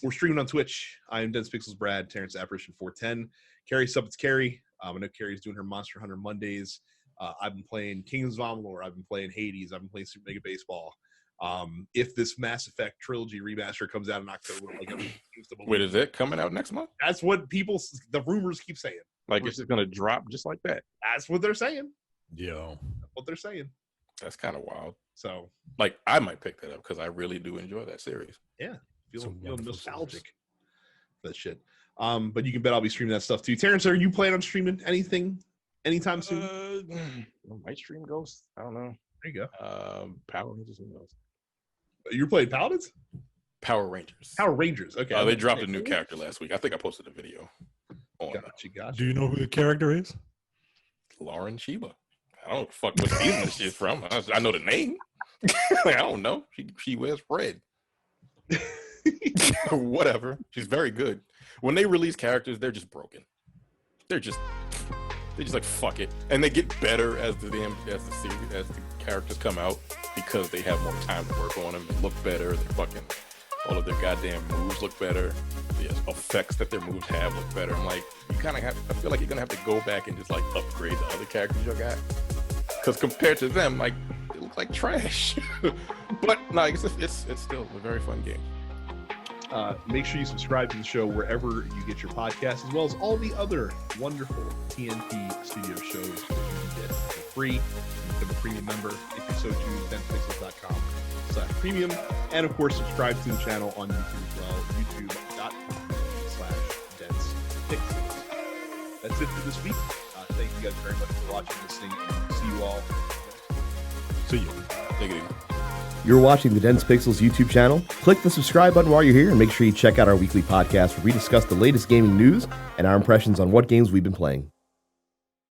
We're streaming on Twitch. I am Dense Pixels Brad, Terrence Apparition 410. Carrie It's Carrie. I know Carrie's doing her Monster Hunter Mondays. I've been playing Kingdoms of Amalur. I've been playing Hades. I've been playing Super Mega Baseball. If this Mass Effect trilogy remaster comes out in October, Wait, is it coming out next month? That's what the rumors keep saying. Like it's just gonna drop just like that. That's what they're saying. Yo, that's what they're saying. That's kind of wild. So, like, I might pick that up because I really do enjoy that series. Yeah, feel nostalgic for that shit. But you can bet I'll be streaming that stuff too. Terrence, are you planning on streaming anything anytime soon? Might stream Ghost. I don't know. There you go. Power Rangers. Who knows? You're playing Paladins? Power Rangers. Power Rangers. Okay. They dropped a new character last week. I think I posted a video. Gotcha. Do you know who the character is? Lauren Sheba. I don't know what season this shit's from. I know the name. I don't know. She wears red. Whatever. She's very good. When they release characters, they're just broken. They just like fuck it, and they get better as the characters come out because they have more time to work on them. They look better. All of their goddamn moves look better. The effects that their moves have look better. I'm like, I feel like you're gonna have to go back and just like upgrade the other characters you got, because compared to them, like, it looks like trash. But no, it's still a very fun game. Make sure you subscribe to the show wherever you get your podcasts, as well as all the other wonderful TNT Studio shows that you can get for free. You become a premium member if you so choose. densepixels.com/premium, and of course, subscribe to the channel on YouTube as well. YouTube.com/densepixels. That's it for this week. Thank you guys very much for watching, listening, and see you all. See you. Take it easy. You're watching the Dense Pixels YouTube channel. Click the subscribe button while you're here and make sure you check out our weekly podcast where we discuss the latest gaming news and our impressions on what games we've been playing.